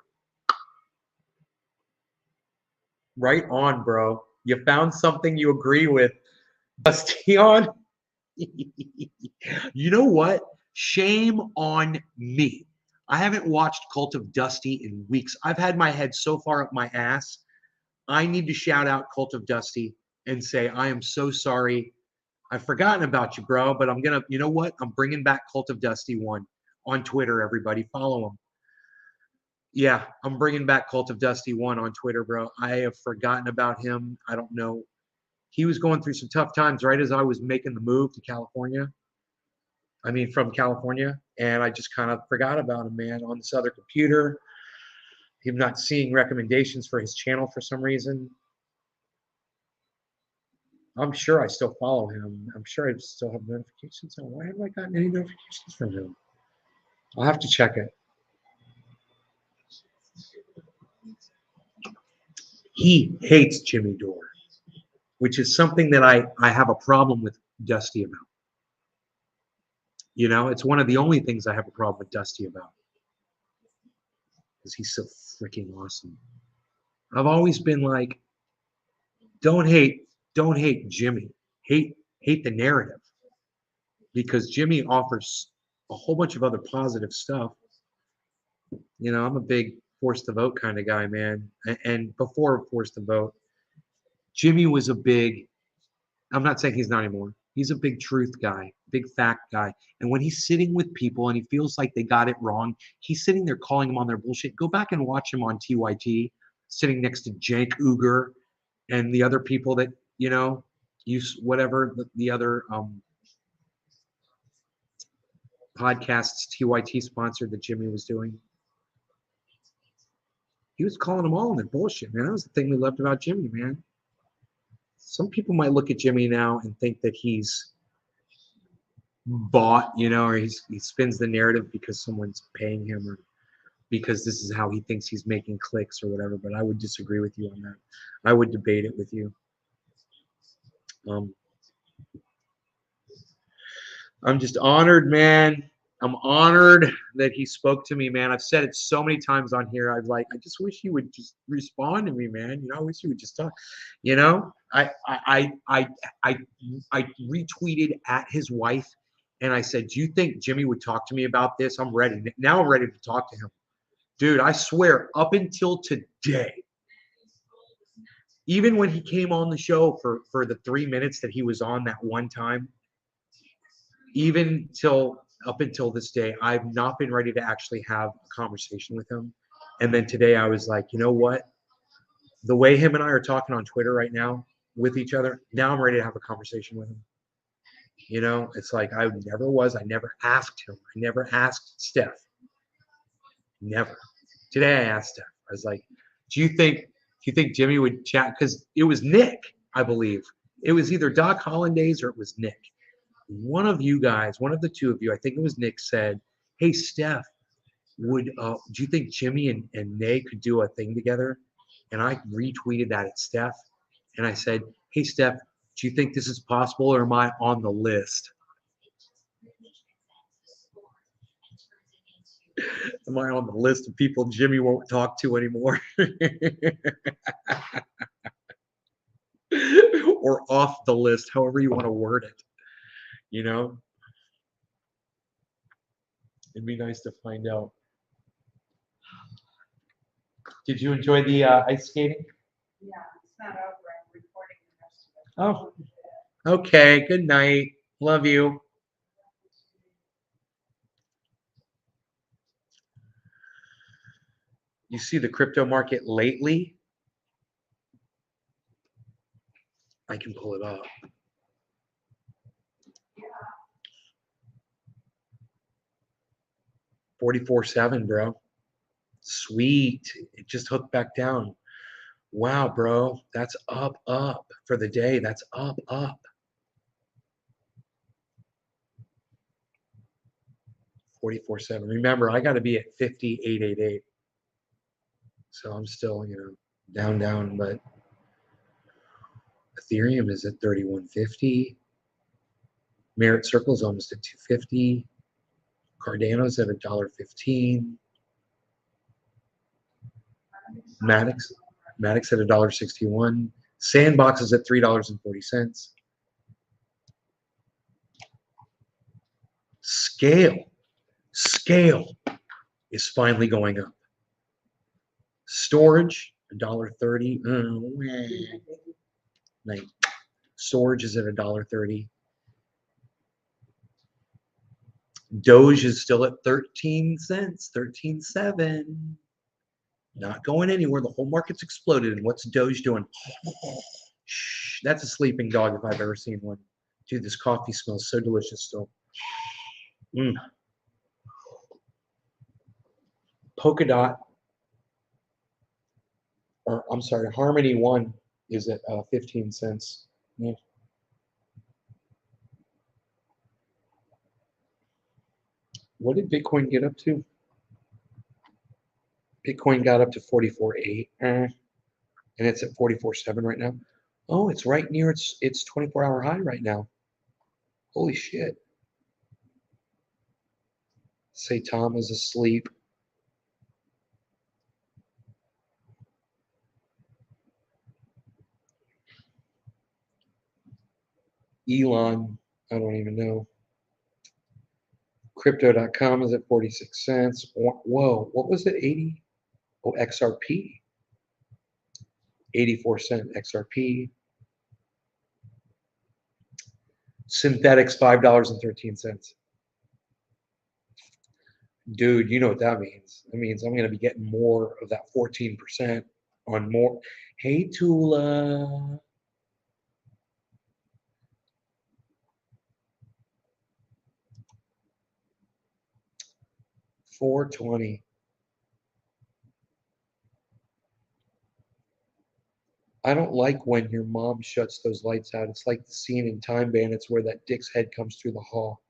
Right on, bro. You found something you agree with Dusty on. You know what? Shame on me. I haven't watched Cult of Dusty in weeks. I've had my head so far up my ass. I need to shout out Cult of Dusty and say, I am so sorry. I've forgotten about you, bro, but I'm going to, you know what? I'm bringing back Cult of Dusty 1 on Twitter, everybody. Follow him. Yeah, I'm bringing back Cult of Dusty 1 on Twitter, bro. I have forgotten about him. I don't know. He was going through some tough times right as I was making the move to California. I mean, from California. And I just kind of forgot about him, man, on this other computer. Him not seeing recommendations for his channel for some reason. I'm sure I still follow him. I'm sure I still have notifications on. Why haven't I gotten any notifications from him? I'll have to check it. He hates Jimmy Dore, which is something that I have a problem with Dusty about. It's one of the only things I have a problem with Dusty about. Because he's so freaking awesome. I've always been like, don't hate Jimmy. Hate the narrative. Because Jimmy offers a whole bunch of other positive stuff. I'm a big force the vote kind of guy, man. And before force the vote, Jimmy was a big, I'm not saying he's not anymore. He's a big truth guy, big fact guy. And when he's sitting with people and he feels like they got it wrong, he's sitting there calling them on their bullshit. Go back and watch him on TYT, sitting next to Jank Uger and the other people that, use whatever the other podcasts TYT sponsored that Jimmy was doing. He was calling them all on their bullshit, man. That was the thing we loved about Jimmy, man. Some people might look at Jimmy now and think that he's bought, or he spins the narrative because someone's paying him or because this is how he thinks he's making clicks or whatever. But I would disagree with you on that. I would debate it with you. I'm just honored, man. I'm honored that he spoke to me, man. I've said it so many times on here. I just wish you would just respond to me, man. I wish you would just talk. I retweeted at his wife, and I said, "Do you think Jimmy would talk to me about this? I'm ready now. I'm ready to talk to him, dude. I swear, up until today, even when he came on the show for the 3 minutes that he was on that one time, even up until this day, I've not been ready to actually have a conversation with him. And then today I was like, you know what? The way him and I are talking on Twitter right now with each other, now I'm ready to have a conversation with him. It's like I never was. I never asked him. I never asked Steph. Never. Today I asked Steph. I was like, do you think Jimmy would chat? Because it was Nick, I believe. It was either Doc Hollandaise or it was Nick. One of you guys, one of the two of you, I think it was Nick, said, hey, Steph, do you think Jimmy and Nay could do a thing together? And I retweeted that at Steph. And I said, hey, Steph, do you think this is possible or am I on the list? Am I on the list of people Jimmy won't talk to anymore? or off the list, however you want to word it. You know, it'd be nice to find out. Did you enjoy the ice skating? Yeah, it's not over. I'm recording the rest of it. Oh, okay. Good night. Love you. You see the crypto market lately? I can pull it up. 44.7, bro. Sweet. It just hooked back down. Wow, bro. That's up for the day. That's up. 44.7. Remember, I got to be at 50,888. So I'm still, down, but Ethereum is at 3150. Merit Circle's almost at 250. Cardano's at $1.15. Maddox at $1.61. Sandbox is at $3.40. Scale is finally going up. Storage, $1.30. Night. Storage is at $1.30. Doge is still at 13 cents, 13.7. Not going anywhere. The whole market's exploded. And what's Doge doing? Shh, that's a sleeping dog if I've ever seen one. Dude, this coffee smells so delicious still. Polkadot, or I'm sorry, Harmony One is at 15 cents. Yeah. What did Bitcoin get up to? Bitcoin got up to 44.8, and it's at 44.7 right now. Oh, it's right near its 24-hour high right now. Holy shit. Say Tom is asleep. Elon, I don't even know. Crypto.com is at 46 cents. Whoa, what was it? 80? Oh, XRP. 84-cent XRP. Synthetics, $5.13. Dude, you know what that means. That means I'm going to be getting more of that 14% on more. Hey, Tula. $4.20. I don't like when your mom shuts those lights out. It's like the scene in Time Bandits where that dick's head comes through the hall.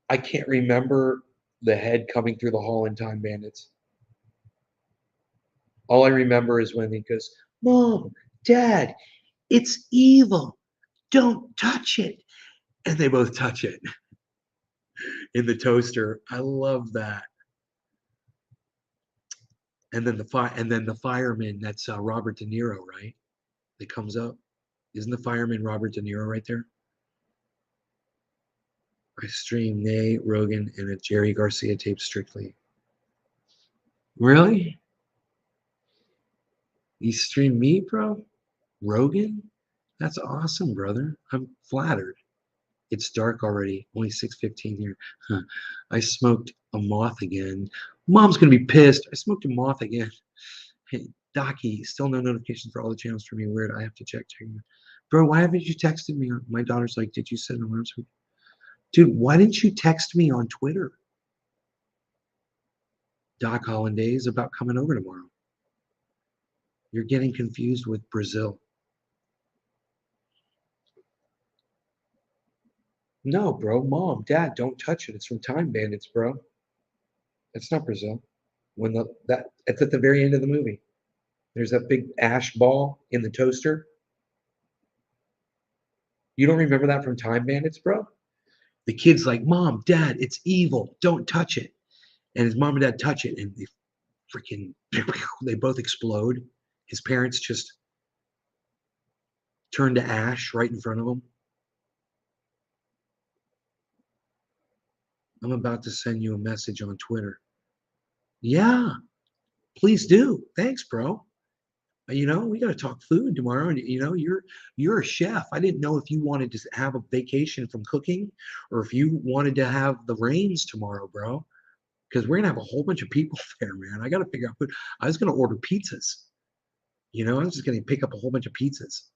I can't remember the head coming through the hall in Time Bandits. All I remember is when he goes, Mom, Dad, it's evil. Don't touch it. And they both touch it in the toaster. I love that. And then the fireman, that's Robert De Niro, right? That comes up. Isn't the fireman Robert De Niro right there? I stream Nay, Rogan, and a Jerry Garcia tape strictly. Really? You stream me, bro? Rogan? That's awesome, brother. I'm flattered. It's dark already. Only 6:15 here. Huh. I smoked a moth again. Mom's gonna be pissed. I smoked a moth again. Hey, Docky, still no notifications for all the channels for me. Weird. I have to check. Bro, why haven't you texted me? My daughter's like, did you send alarms? Dude, why didn't you text me on Twitter? Doc Hollandaise about coming over tomorrow. You're getting confused with Brazil. No, bro. Mom, Dad, don't touch it. It's from Time Bandits, bro. It's not Brazil. It's at the very end of the movie. There's that big ash ball in the toaster. You don't remember that from Time Bandits, bro? The kid's like, Mom, Dad, it's evil. Don't touch it. And his mom and dad touch it, and they both explode. His parents just turned to ash right in front of him. I'm about to send you a message on Twitter. Yeah, please do. Thanks, bro. You know, we got to talk food tomorrow. And you know, you're a chef. I didn't know if you wanted to have a vacation from cooking or if you wanted to have the reins tomorrow, bro. Because we're gonna have a whole bunch of people there, man. I got to figure out food. I was gonna order pizzas. You know, I was just gonna pick up a whole bunch of pizzas.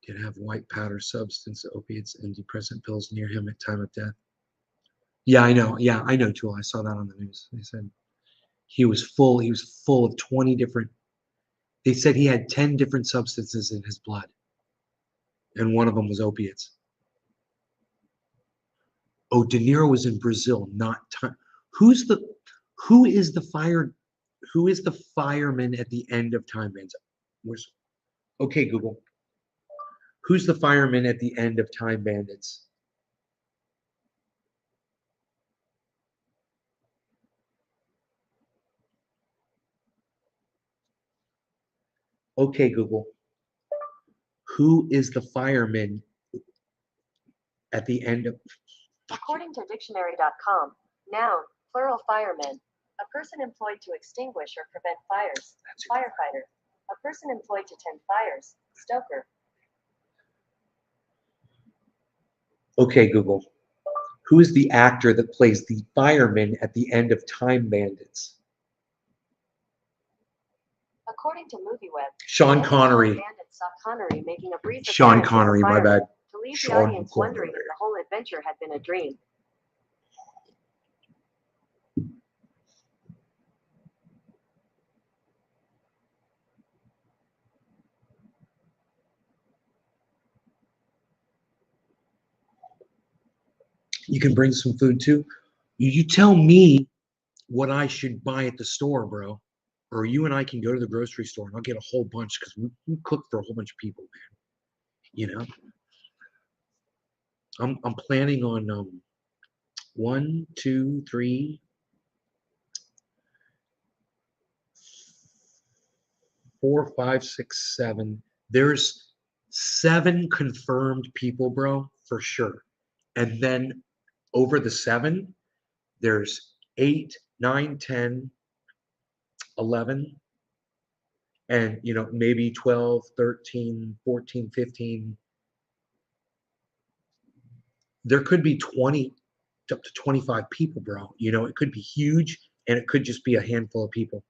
Did have white powder substance, opiates, and depressant pills near him at time of death. Yeah, I know. Yeah, I know, Tool. I saw that on the news. They said he was full. He was full of 20 different. They said he had 10 different substances in his blood, and one of them was opiates. Oh, De Niro was in Brazil, not time. Who is the fireman at the end of Time Bandits? Okay, Google. Who's the fireman at the end of Time Bandits? Okay, Google. Who is the fireman at the end of... According to dictionary.com, noun, plural fireman, a person employed to extinguish or prevent fires. Firefighter, a person employed to tend fires. Stoker. Okay, Google. Who is the actor that plays the fireman at the end of Time Bandits? According to MovieWeb, Sean Connery. bandits saw Connery making a brief Sean appearance as a Connery, my fireman, bad. to leave the Sean audience wondering Connery. if the whole adventure had been a dream. You can bring some food too. You tell me what I should buy at the store, bro. Or you and I can go to the grocery store and I'll get a whole bunch because we cook for a whole bunch of people, man. You know? I'm planning on 1, 2, 3, 4, 5, 6, 7. There's 7 confirmed people, bro, for sure. And then over the 7, there's 8, 9, 10, 11, and you know, maybe 12, 13, 14, 15. There could be 20 up to 25 people, bro. You know, it could be huge and it could just be a handful of people.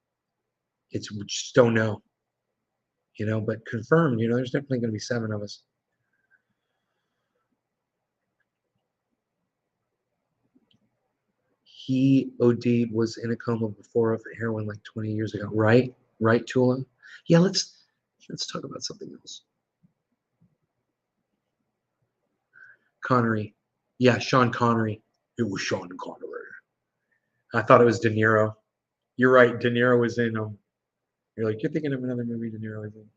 We just don't know. You know, but confirmed, you know, there's definitely going to be 7 of us. He OD'd, was in a coma before of heroin like 20 years ago. Right? Right, Tula? Yeah, let's talk about something else. Connery. Yeah, Sean Connery. It was Sean Connery. I thought it was De Niro. You're right. De Niro was in You're like, you're thinking of another movie De Niro was in.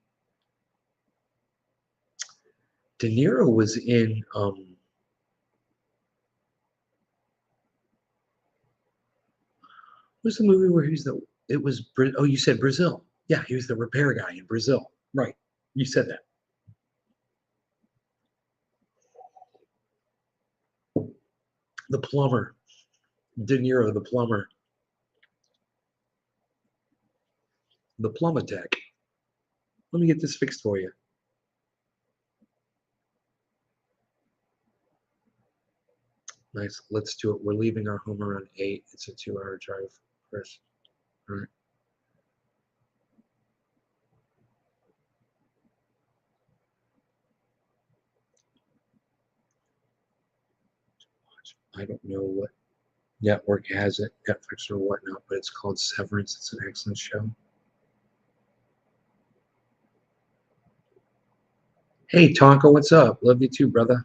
De Niro was in what's the movie where oh, you said Brazil. Yeah, he was the repair guy in Brazil. Right. You said that. The plumber. De Niro, the plumber. The Plumatech. Let me get this fixed for you. Nice. Let's do it. We're leaving our home around 8. It's a 2-hour drive, Chris. All right. I don't know what network has it, Netflix or whatnot, but it's called Severance. It's an excellent show. Hey, Tonka, what's up? Love you too, brother.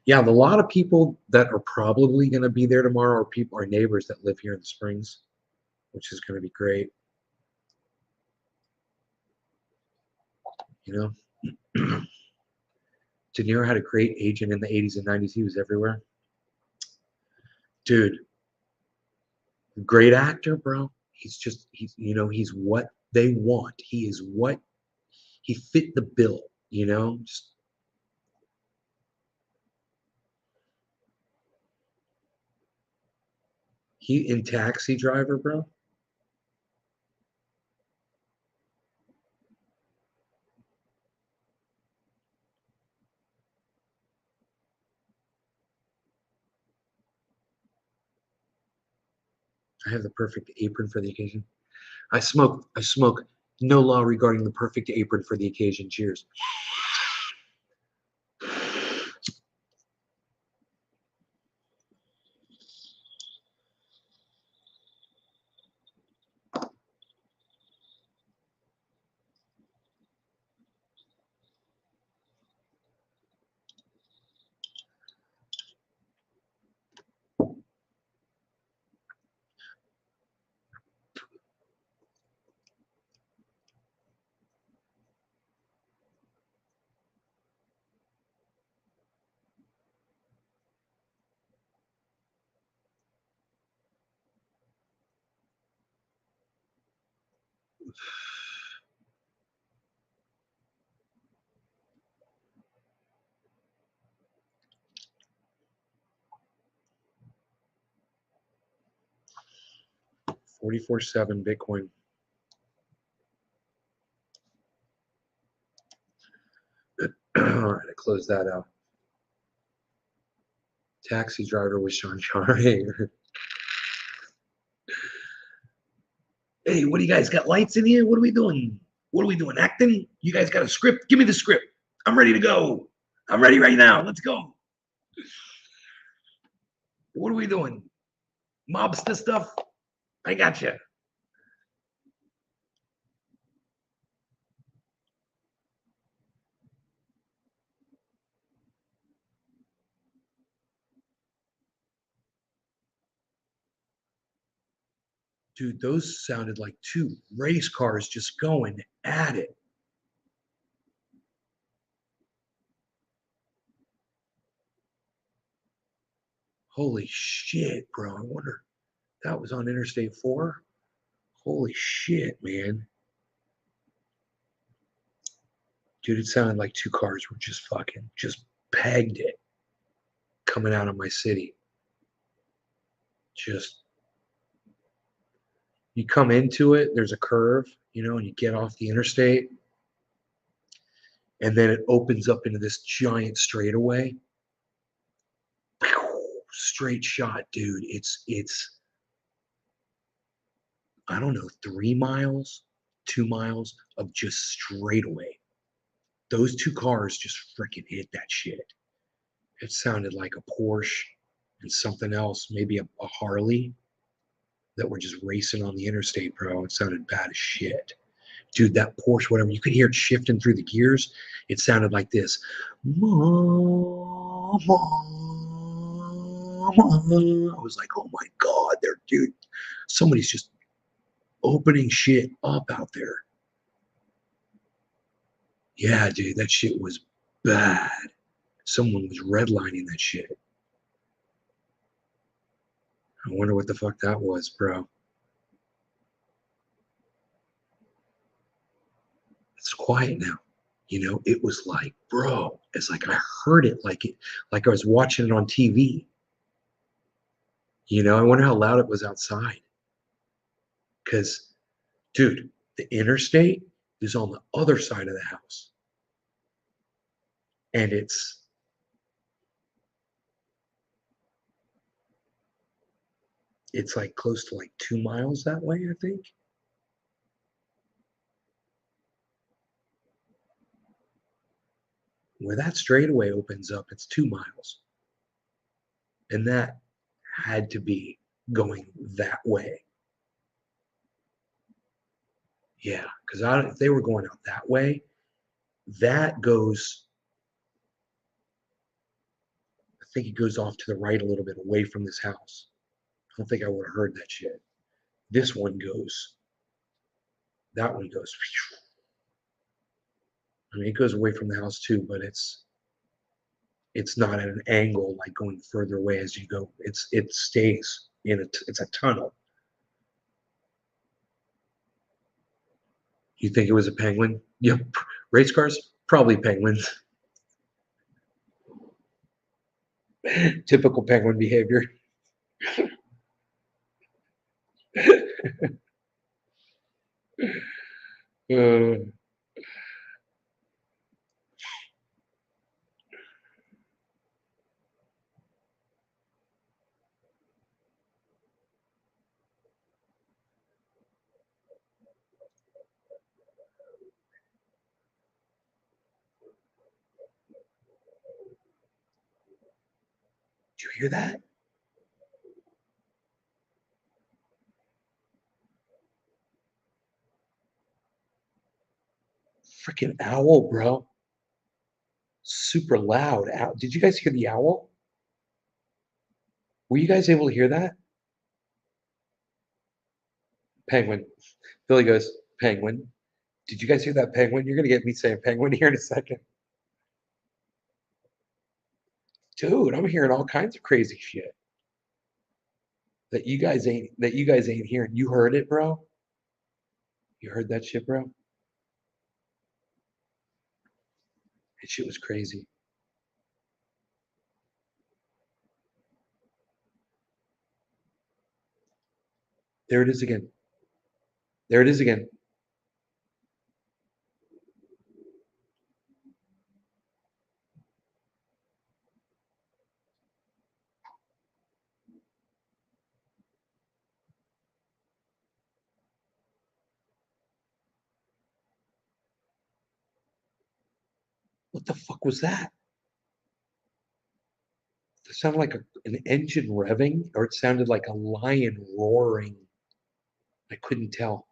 Yeah, a lot of people that are probably going to be there tomorrow are neighbors that live here in the Springs, which is going to be great. You know, De Niro had a great agent in the 80s and 90s. He was everywhere. Dude, great actor, bro. He's what they want. He is what he fit the bill, you know? Just, he in Taxi Driver, bro. I have the perfect apron for the occasion. I smoke no law regarding the perfect apron for the occasion. Cheers. 44.7 Bitcoin. All right, I closed that out. Taxi Driver with Sean Connery. Hey, what do you guys got lights in here? What are we doing? What are we doing? Acting? You guys got a script? Give me the script. I'm ready to go. I'm ready right now. Let's go. What are we doing? Mobster stuff? I got you. Dude, those sounded like two race cars just going at it. Holy shit, bro. I wonder that was on Interstate 4? Holy shit, man. Dude, it sounded like two cars were just fucking, just pegged it coming out of my city. Just, you come into it, there's a curve, you know, and you get off the interstate, and then it opens up into this giant straightaway. Straight shot, dude. It's I don't know, 3 miles, 2 miles of just straightaway. Those two cars just freaking hit that shit. It sounded like a Porsche and something else, maybe a Harley, that were just racing on the interstate, bro. It sounded bad as shit. Dude, that Porsche, whatever, you could hear it shifting through the gears. It sounded like this. Mama. I was like, oh my God, there, dude. Somebody's just opening shit up out there. Yeah, dude, that shit was bad. Someone was redlining that shit. I wonder what the fuck that was, bro. It's quiet now. You know, it was like, bro, it's like I heard it like I was watching it on TV. You know, I wonder how loud it was outside. Because, dude, the interstate is on the other side of the house. And it's like close to like 2 miles that way, I think. Where that straightaway opens up, it's 2 miles. And that had to be going that way. Yeah, because if they were going out that way, that goes, I think it goes off to the right a little bit away from this house. I don't think I would have heard that shit. This one goes, that one goes. I mean, it goes away from the house too, but it's not at an angle like going further away as you go. It stays in it's a tunnel. You think it was a penguin? Yep. Race cars? Probably penguins. Typical penguin behavior. Uh, did you hear that? Freaking owl, bro. Super loud. Did you guys hear the owl? Were you guys able to hear that? Penguin. Billy goes, penguin. Did you guys hear that penguin? You're going to get me saying penguin here in a second. Dude, I'm hearing all kinds of crazy shit that you guys ain't hearing. You heard it, bro? You heard that shit, bro? That shit was crazy. There it is again. There it is again. What the fuck was that? It sounded like an engine revving, or it sounded like a lion roaring. I couldn't tell.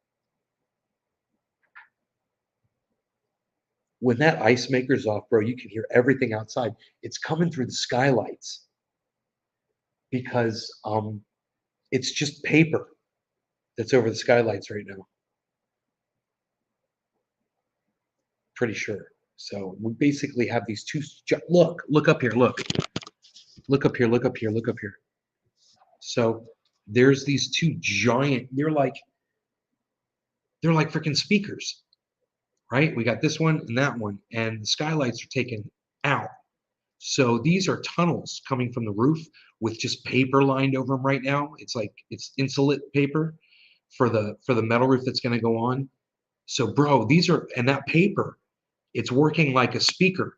When that ice maker's off, bro, you can hear everything outside. It's coming through the skylights because it's just paper that's over the skylights right now. Pretty sure. So we basically have these two. Look up here. Look up here. Look up here. Look up here. So there's these two giant. They're like freaking speakers, right? We got this one and that one, and the skylights are taken out. So these are tunnels coming from the roof with just paper lined over them right now. It's like it's insulate paper for the metal roof that's going to go on. So bro, these are, and that paper, it's working like a speaker.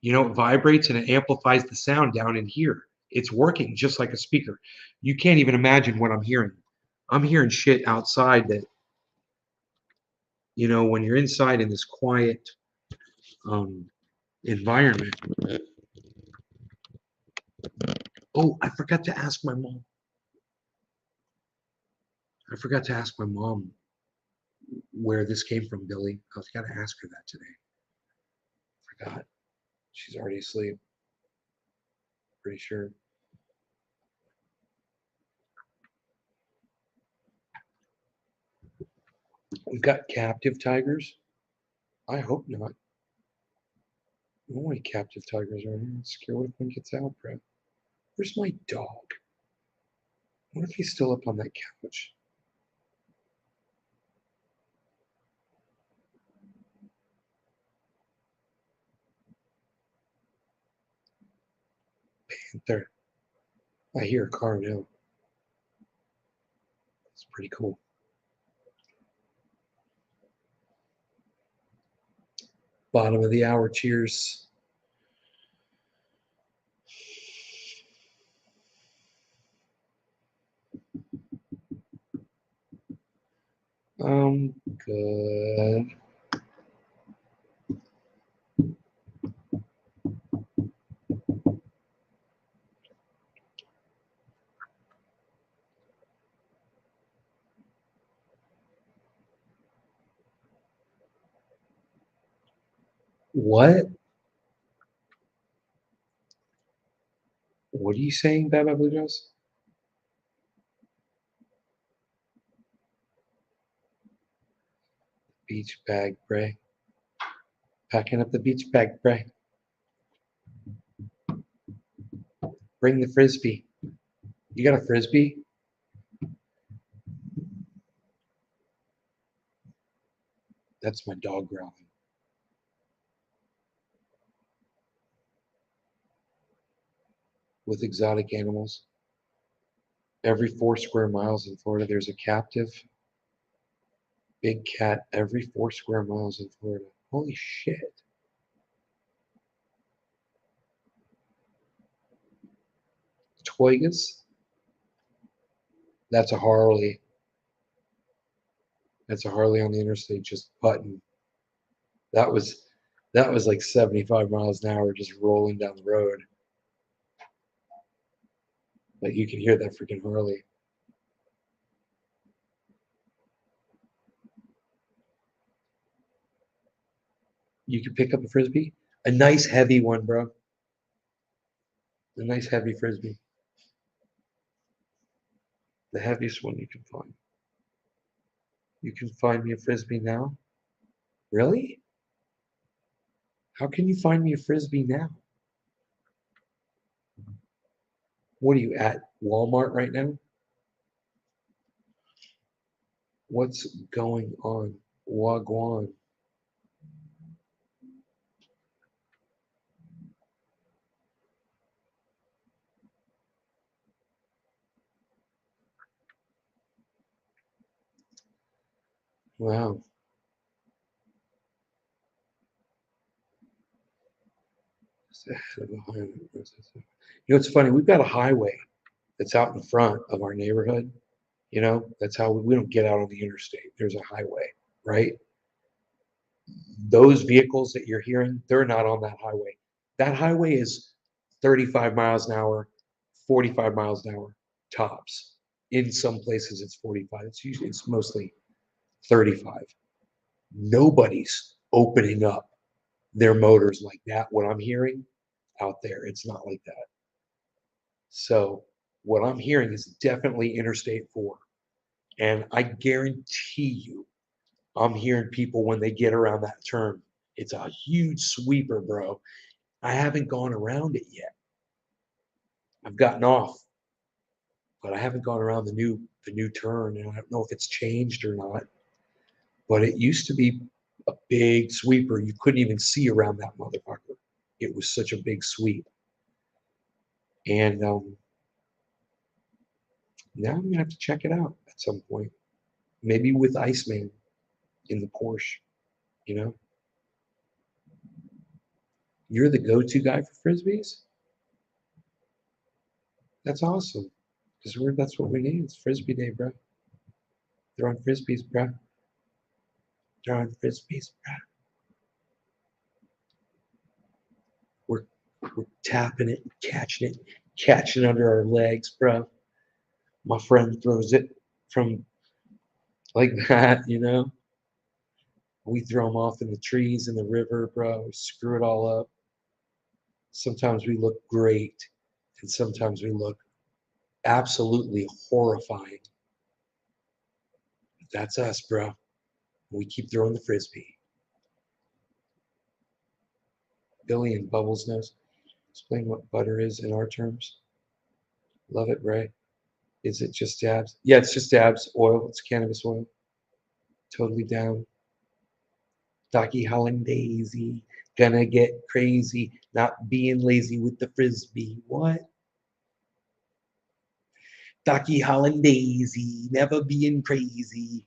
You know, it vibrates and it amplifies the sound down in here. It's working just like a speaker. You can't even imagine what I'm hearing. I'm hearing shit outside that, you know, when you're inside in this quiet environment. Oh, I forgot to ask my mom. I forgot to ask my mom where this came from, Billy. I was gonna ask her that today. Forgot. She's already asleep. Pretty sure. We've got captive tigers. I hope not. I don't want any captive tigers around here. I'm scared. What if one gets out, bro? Where's my dog? What if he's still up on that couch? Panther. I hear a car now. It's pretty cool. Bottom of the hour. Cheers. Good. What? What are you saying, Baba Blue Dress? Beach bag, Bray. Packing up the beach bag, Bray. Bring the frisbee. You got a frisbee? That's my dog growling. With exotic animals. Every 4 square miles in Florida, there's a captive big cat every 4 square miles in Florida. Holy shit. Toigas. That's a Harley. That's a Harley on the interstate just putting. That was like 75 miles an hour just rolling down the road. Like you can hear that freaking Harley. You can pick up a Frisbee. A nice heavy one, bro. A nice heavy Frisbee. The heaviest one you can find. You can find me a Frisbee now? Really? How can you find me a Frisbee now? What are you at Walmart right now? What's going on? Wagwan. Wow. You know, it's funny. We've got a highway that's out in front of our neighborhood. You know, that's how we don't get out on the interstate. There's a highway, right? Those vehicles that you're hearing, they're not on that highway. That highway is 35 miles an hour, 45 miles an hour tops. In some places it's 45. It's mostly 35. Nobody's opening up their motors like that. What I'm hearing out there, it's not like that. So what I'm hearing is definitely Interstate 4. And I guarantee you, I'm hearing people when they get around that turn. It's a huge sweeper, bro. I haven't gone around it yet. I've gotten off, but I haven't gone around the new turn, and I don't know if it's changed or not. But it used to be a big sweeper. You couldn't even see around that motherfucker. It was such a big sweep. And now I'm gonna have to check it out at some point. Maybe with Iceman in the Porsche, you know? You're the go-to guy for Frisbees? That's awesome. Because that's what we need. It's Frisbee Day, bro. They're on Frisbees, bro. They're on Frisbees, bro. We're tapping it, catching it under our legs, bro. My friend throws it from like that, you know? We throw them off in the trees, in the river, bro. We screw it all up. Sometimes we look great, and sometimes we look absolutely horrifying. But that's us, bro. We keep throwing the Frisbee. Billy and Bubbles knows. Explain what butter is in our terms. Love it, Ray. Is it just dabs? Yeah, it's just dabs. Oil. It's cannabis oil. Totally down. Docky Hollandaisy. Gonna get crazy. Not being lazy with the Frisbee. What? Docky Hollandaisy. Never being crazy.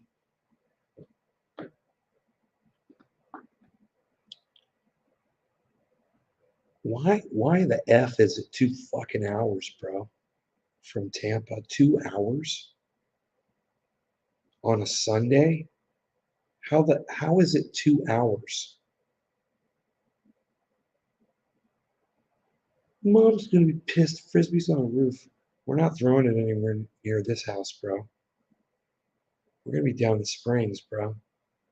Why the F is it 2 fucking hours, bro? From Tampa, 2 hours on a Sunday? How is it 2 hours? Mom's gonna be pissed. Frisbee's on a roof. We're not throwing it anywhere near this house, bro. We're gonna be down in the Springs, bro.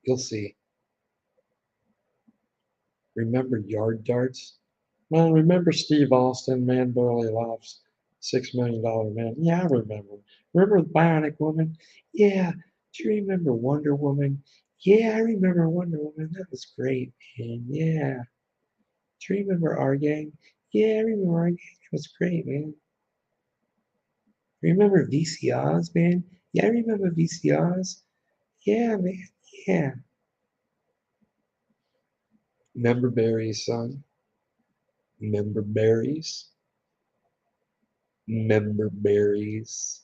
You'll see. Remember yard darts? Well, remember Steve Austin, Man Barely Laughs, $6 Million Man? Yeah, I remember. Remember the Bionic Woman? Yeah. Do you remember Wonder Woman? Yeah, I remember Wonder Woman. That was great, man. Yeah. Do you remember Our Gang? Yeah, I remember Our Gang. It was great, man. Remember VCRs, man? Yeah, I remember VCRs. Yeah, man. Yeah. Member berries, son. Member berries. Member berries.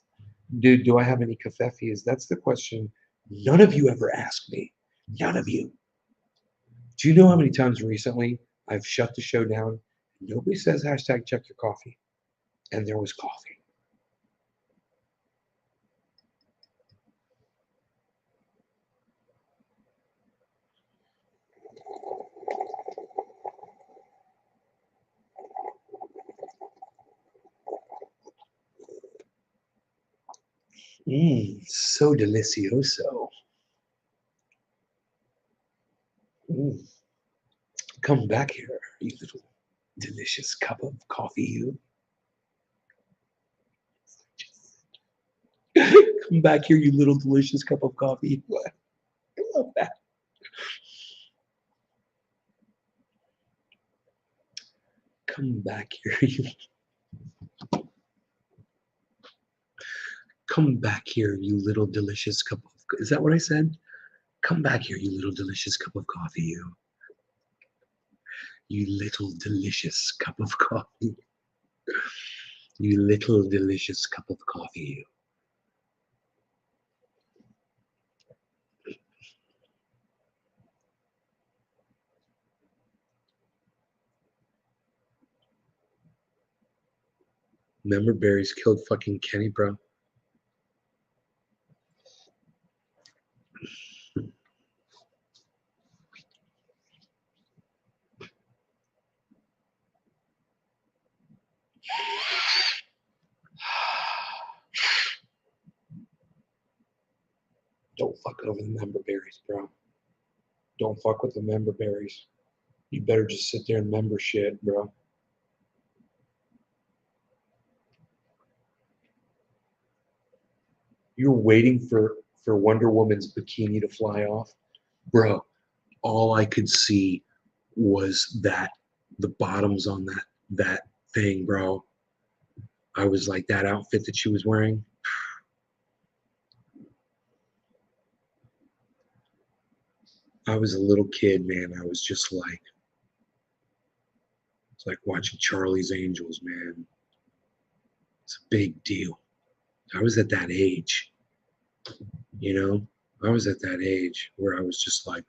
Dude, do I have any cafefias? That's the question none of you ever asked me. None of you. Do you know how many times recently I've shut the show down? Nobody says hashtag check your coffee. And there was coffee. So delicioso. Come back here, you little delicious cup of coffee, you. Come back here, you little delicious cup of coffee. I love that. Come back here, you. Come back here, you little delicious cup of. Is that what I said? Come back here, you little delicious cup of coffee, you. You little delicious cup of coffee. You little delicious cup of coffee, you. Member berries killed fucking Kenny, bro. Don't fuck over the member berries, bro. Don't fuck with the member berries. You better just sit there and member shit, bro. You're waiting for Wonder Woman's bikini to fly off, bro. All I could see was the bottoms on that thing, bro. I was like, that outfit that she was wearing. I was a little kid, man. I was just like, it's like watching Charlie's Angels, man. It's a big deal. I was at that age, you know. I was at that age where I was just like,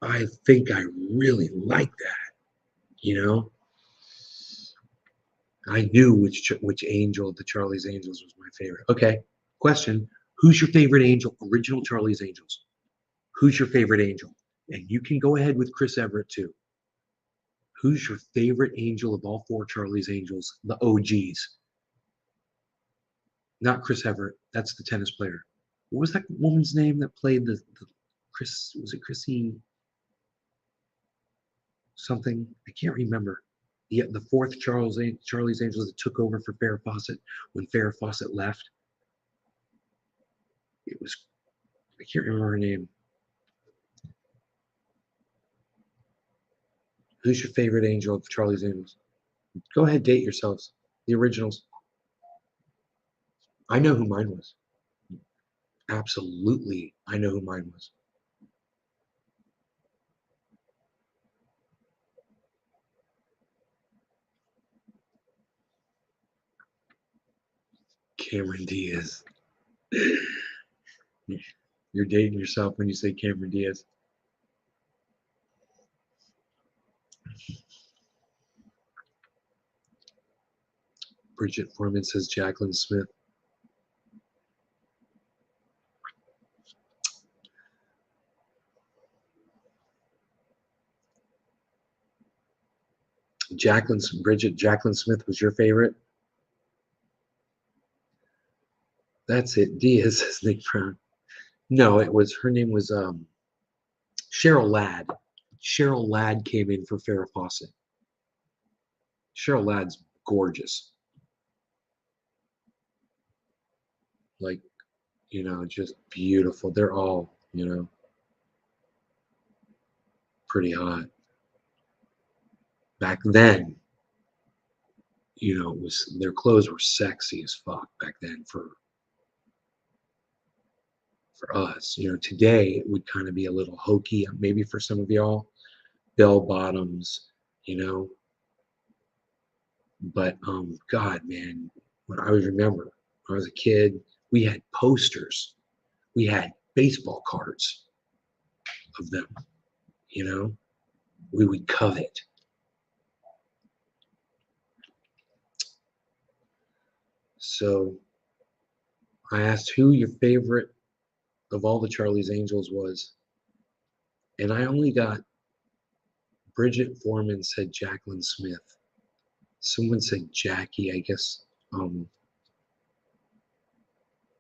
I think I really like that, you know. I knew which angel of the Charlie's Angels was my favorite. Okay, question: who's your favorite angel? Original Charlie's Angels. Who's your favorite angel? And you can go ahead with Chris Everett too. Who's your favorite angel of all four Charlie's Angels? The OGs. Not Chris Everett. That's the tennis player. What was that woman's name that played the Chris? Was it Chrissy something? I can't remember. The fourth Charlie's Angels that took over for Farrah Fawcett when Farrah Fawcett left. It was, I can't remember her name. Who's your favorite angel of Charlie's Angels? Go ahead, date yourselves. The originals. I know who mine was. Absolutely, I know who mine was. Cameron Diaz. You're dating yourself when you say Cameron Diaz. Bridget Foreman says Jacqueline Smith. Jacqueline Smith was your favorite? That's it. Diaz says Nick Brown. No, her name was Cheryl Ladd. Cheryl Ladd came in for Farrah Fawcett. Cheryl Ladd's gorgeous. Like, just beautiful. They're all, pretty hot. Back then, their clothes were sexy as fuck back then for for us. Today it would kind of be a little hokey, maybe for some of y'all, bell bottoms, you know. But God, man, when I remember when I was a kid, we had posters, we had baseball cards of them, we would covet. So I asked who your favorite of all the Charlie's Angels was, and I only got Bridget Foreman said Jacqueline Smith. Someone said Jackie, I guess.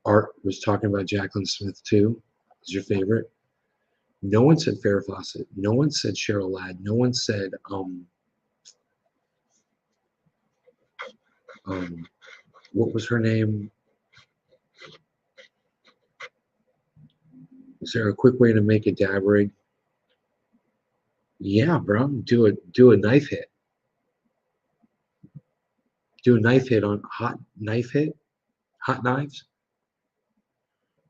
Art was talking about Jacqueline Smith too. Is your favorite? No one said Farrah Fawcett. No one said Cheryl Ladd. No one said what was her name? Is there a quick way to make a dab rig? Yeah, bro. Do a knife hit. Do a knife hit on hot knives.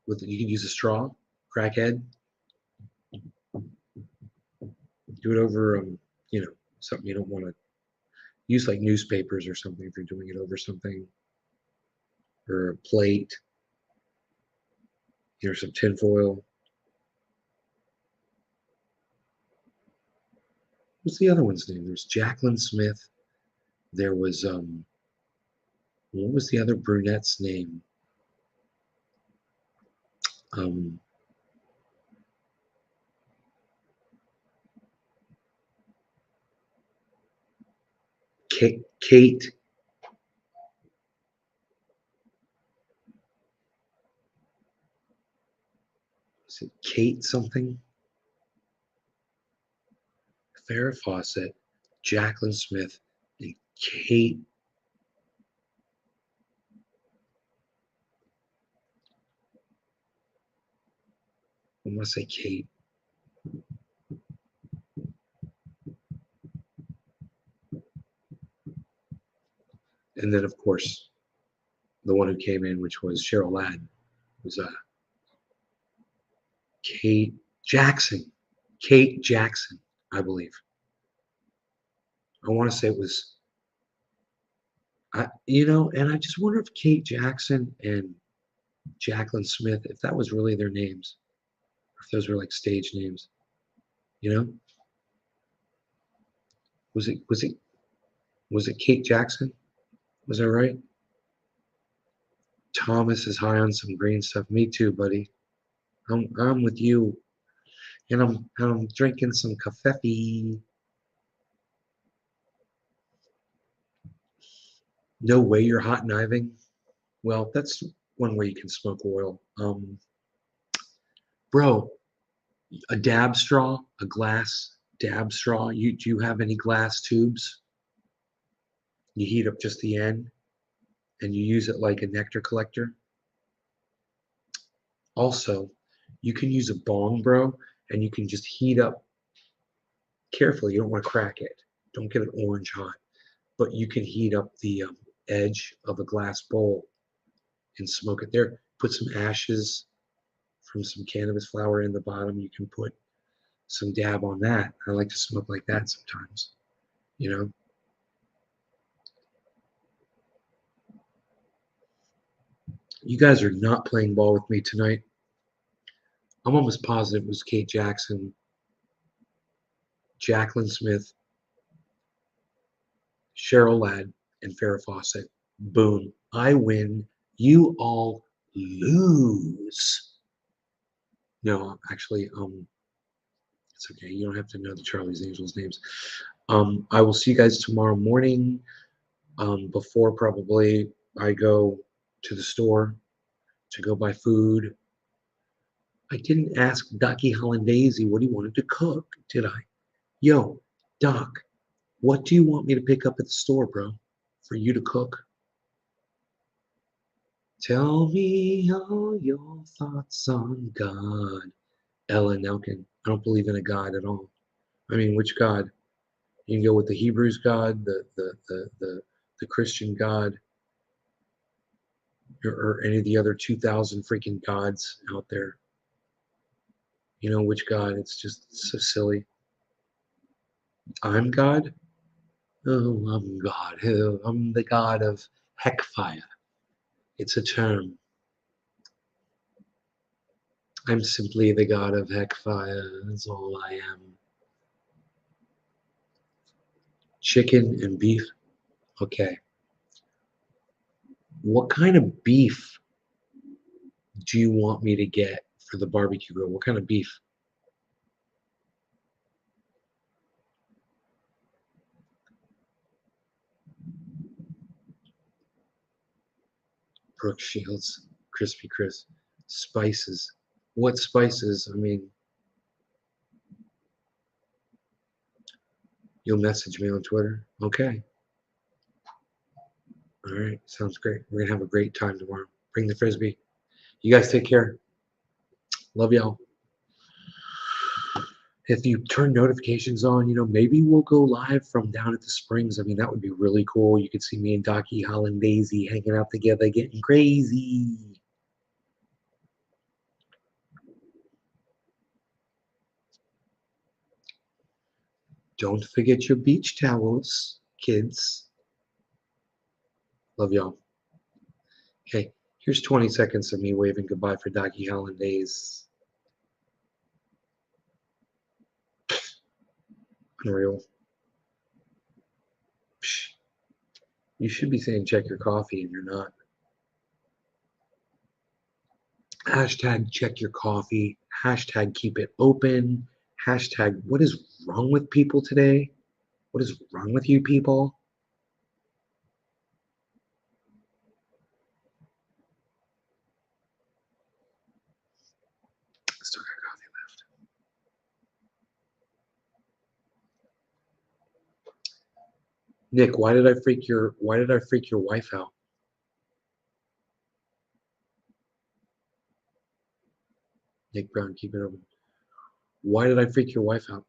You can use a straw, crackhead. Do it over something you don't want to use, like newspapers or something if you're doing it over something, or a plate. Some tinfoil. What's the other one's name? There's Jacqueline Smith. There was what was the other brunette's name? Kate. Is it Kate something? Farrah Fawcett, Jacqueline Smith, and Kate. I want to say Kate. And then, of course, the one who came in, which was Cheryl Ladd, was Kate Jackson. Kate Jackson, I believe. I want to say it was, and I just wonder if Kate Jackson and Jacqueline Smith, if that was really their names, or if those were like stage names, Was it Kate Jackson? Was that right? Thomas is high on some green stuff. Me too, buddy. I'm with you, and I'm drinking some coffee. No way you're hot kniving. Well, that's one way you can smoke oil. Bro, a dab straw, a glass dab straw. Do you have any glass tubes? You heat up just the end, and you use it like a nectar collector. Also, you can use a bong, bro, and you can just heat up carefully. You don't want to crack it. Don't get it orange hot. But you can heat up the edge of a glass bowl and smoke it there. Put some ashes from some cannabis flower in the bottom. You can put some dab on that. I like to smoke like that sometimes, You guys are not playing ball with me tonight. I'm almost positive it was Kate Jackson, Jacqueline Smith, Cheryl Ladd, and Farrah Fawcett. Boom. I win. You all lose. No, actually, it's okay. You don't have to know the Charlie's Angels names. I will see you guys tomorrow morning. Before probably I go to the store to go buy food. I didn't ask Ducky Hollandaise what he wanted to cook, did I? Yo, Doc, what do you want me to pick up at the store, bro? For you to cook? Tell me all your thoughts on God. Ellen Nelkin. I don't believe in a God at all. I mean, which God? You can go with the Hebrews God, the Christian God, or any of the other 2,000 freaking gods out there. You know which God? It's just so silly. I'm God? Oh, I'm God. Oh, I'm the God of heckfire. It's a term. I'm simply the God of heckfire. That's all I am. Chicken and beef? Okay. What kind of beef do you want me to get for the barbecue grill? What kind of beef? Brooke Shields, Crispy Chris. Spices. What spices? I mean, you'll message me on Twitter? Okay. All right. Sounds great. We're going to have a great time tomorrow. Bring the Frisbee. You guys take care. Love y'all. If you turn notifications on, maybe we'll go live from down at the Springs. I mean, that would be really cool. You could see me and Docky, Holland, Daisy hanging out together, getting crazy. Don't forget your beach towels, kids. Love y'all. Okay, here's 20 seconds of me waving goodbye for Docky, Holland, Days. Unreal. Psh. You should be saying check your coffee and you're not. Hashtag check your coffee. Hashtag keep it open. Hashtag what is wrong with people today? What is wrong with you people? Still got coffee left. Nick, why did I freak your wife out? Nick Brown, keep it open. Why did I freak your wife out?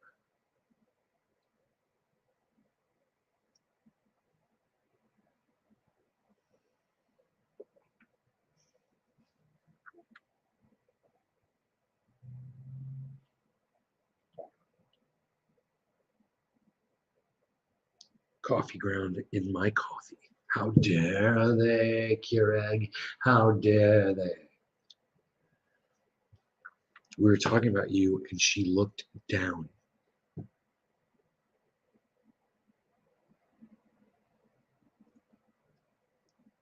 Coffee ground in my coffee. How dare they, Keurig? How dare they? We were talking about you, and she looked down.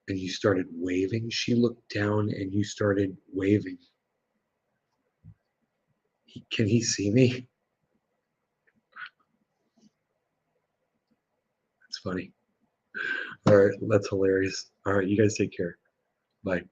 And you started waving. She looked down, and you started waving. Can he see me? That's funny. All right, that's hilarious. All right, you guys take care. Bye.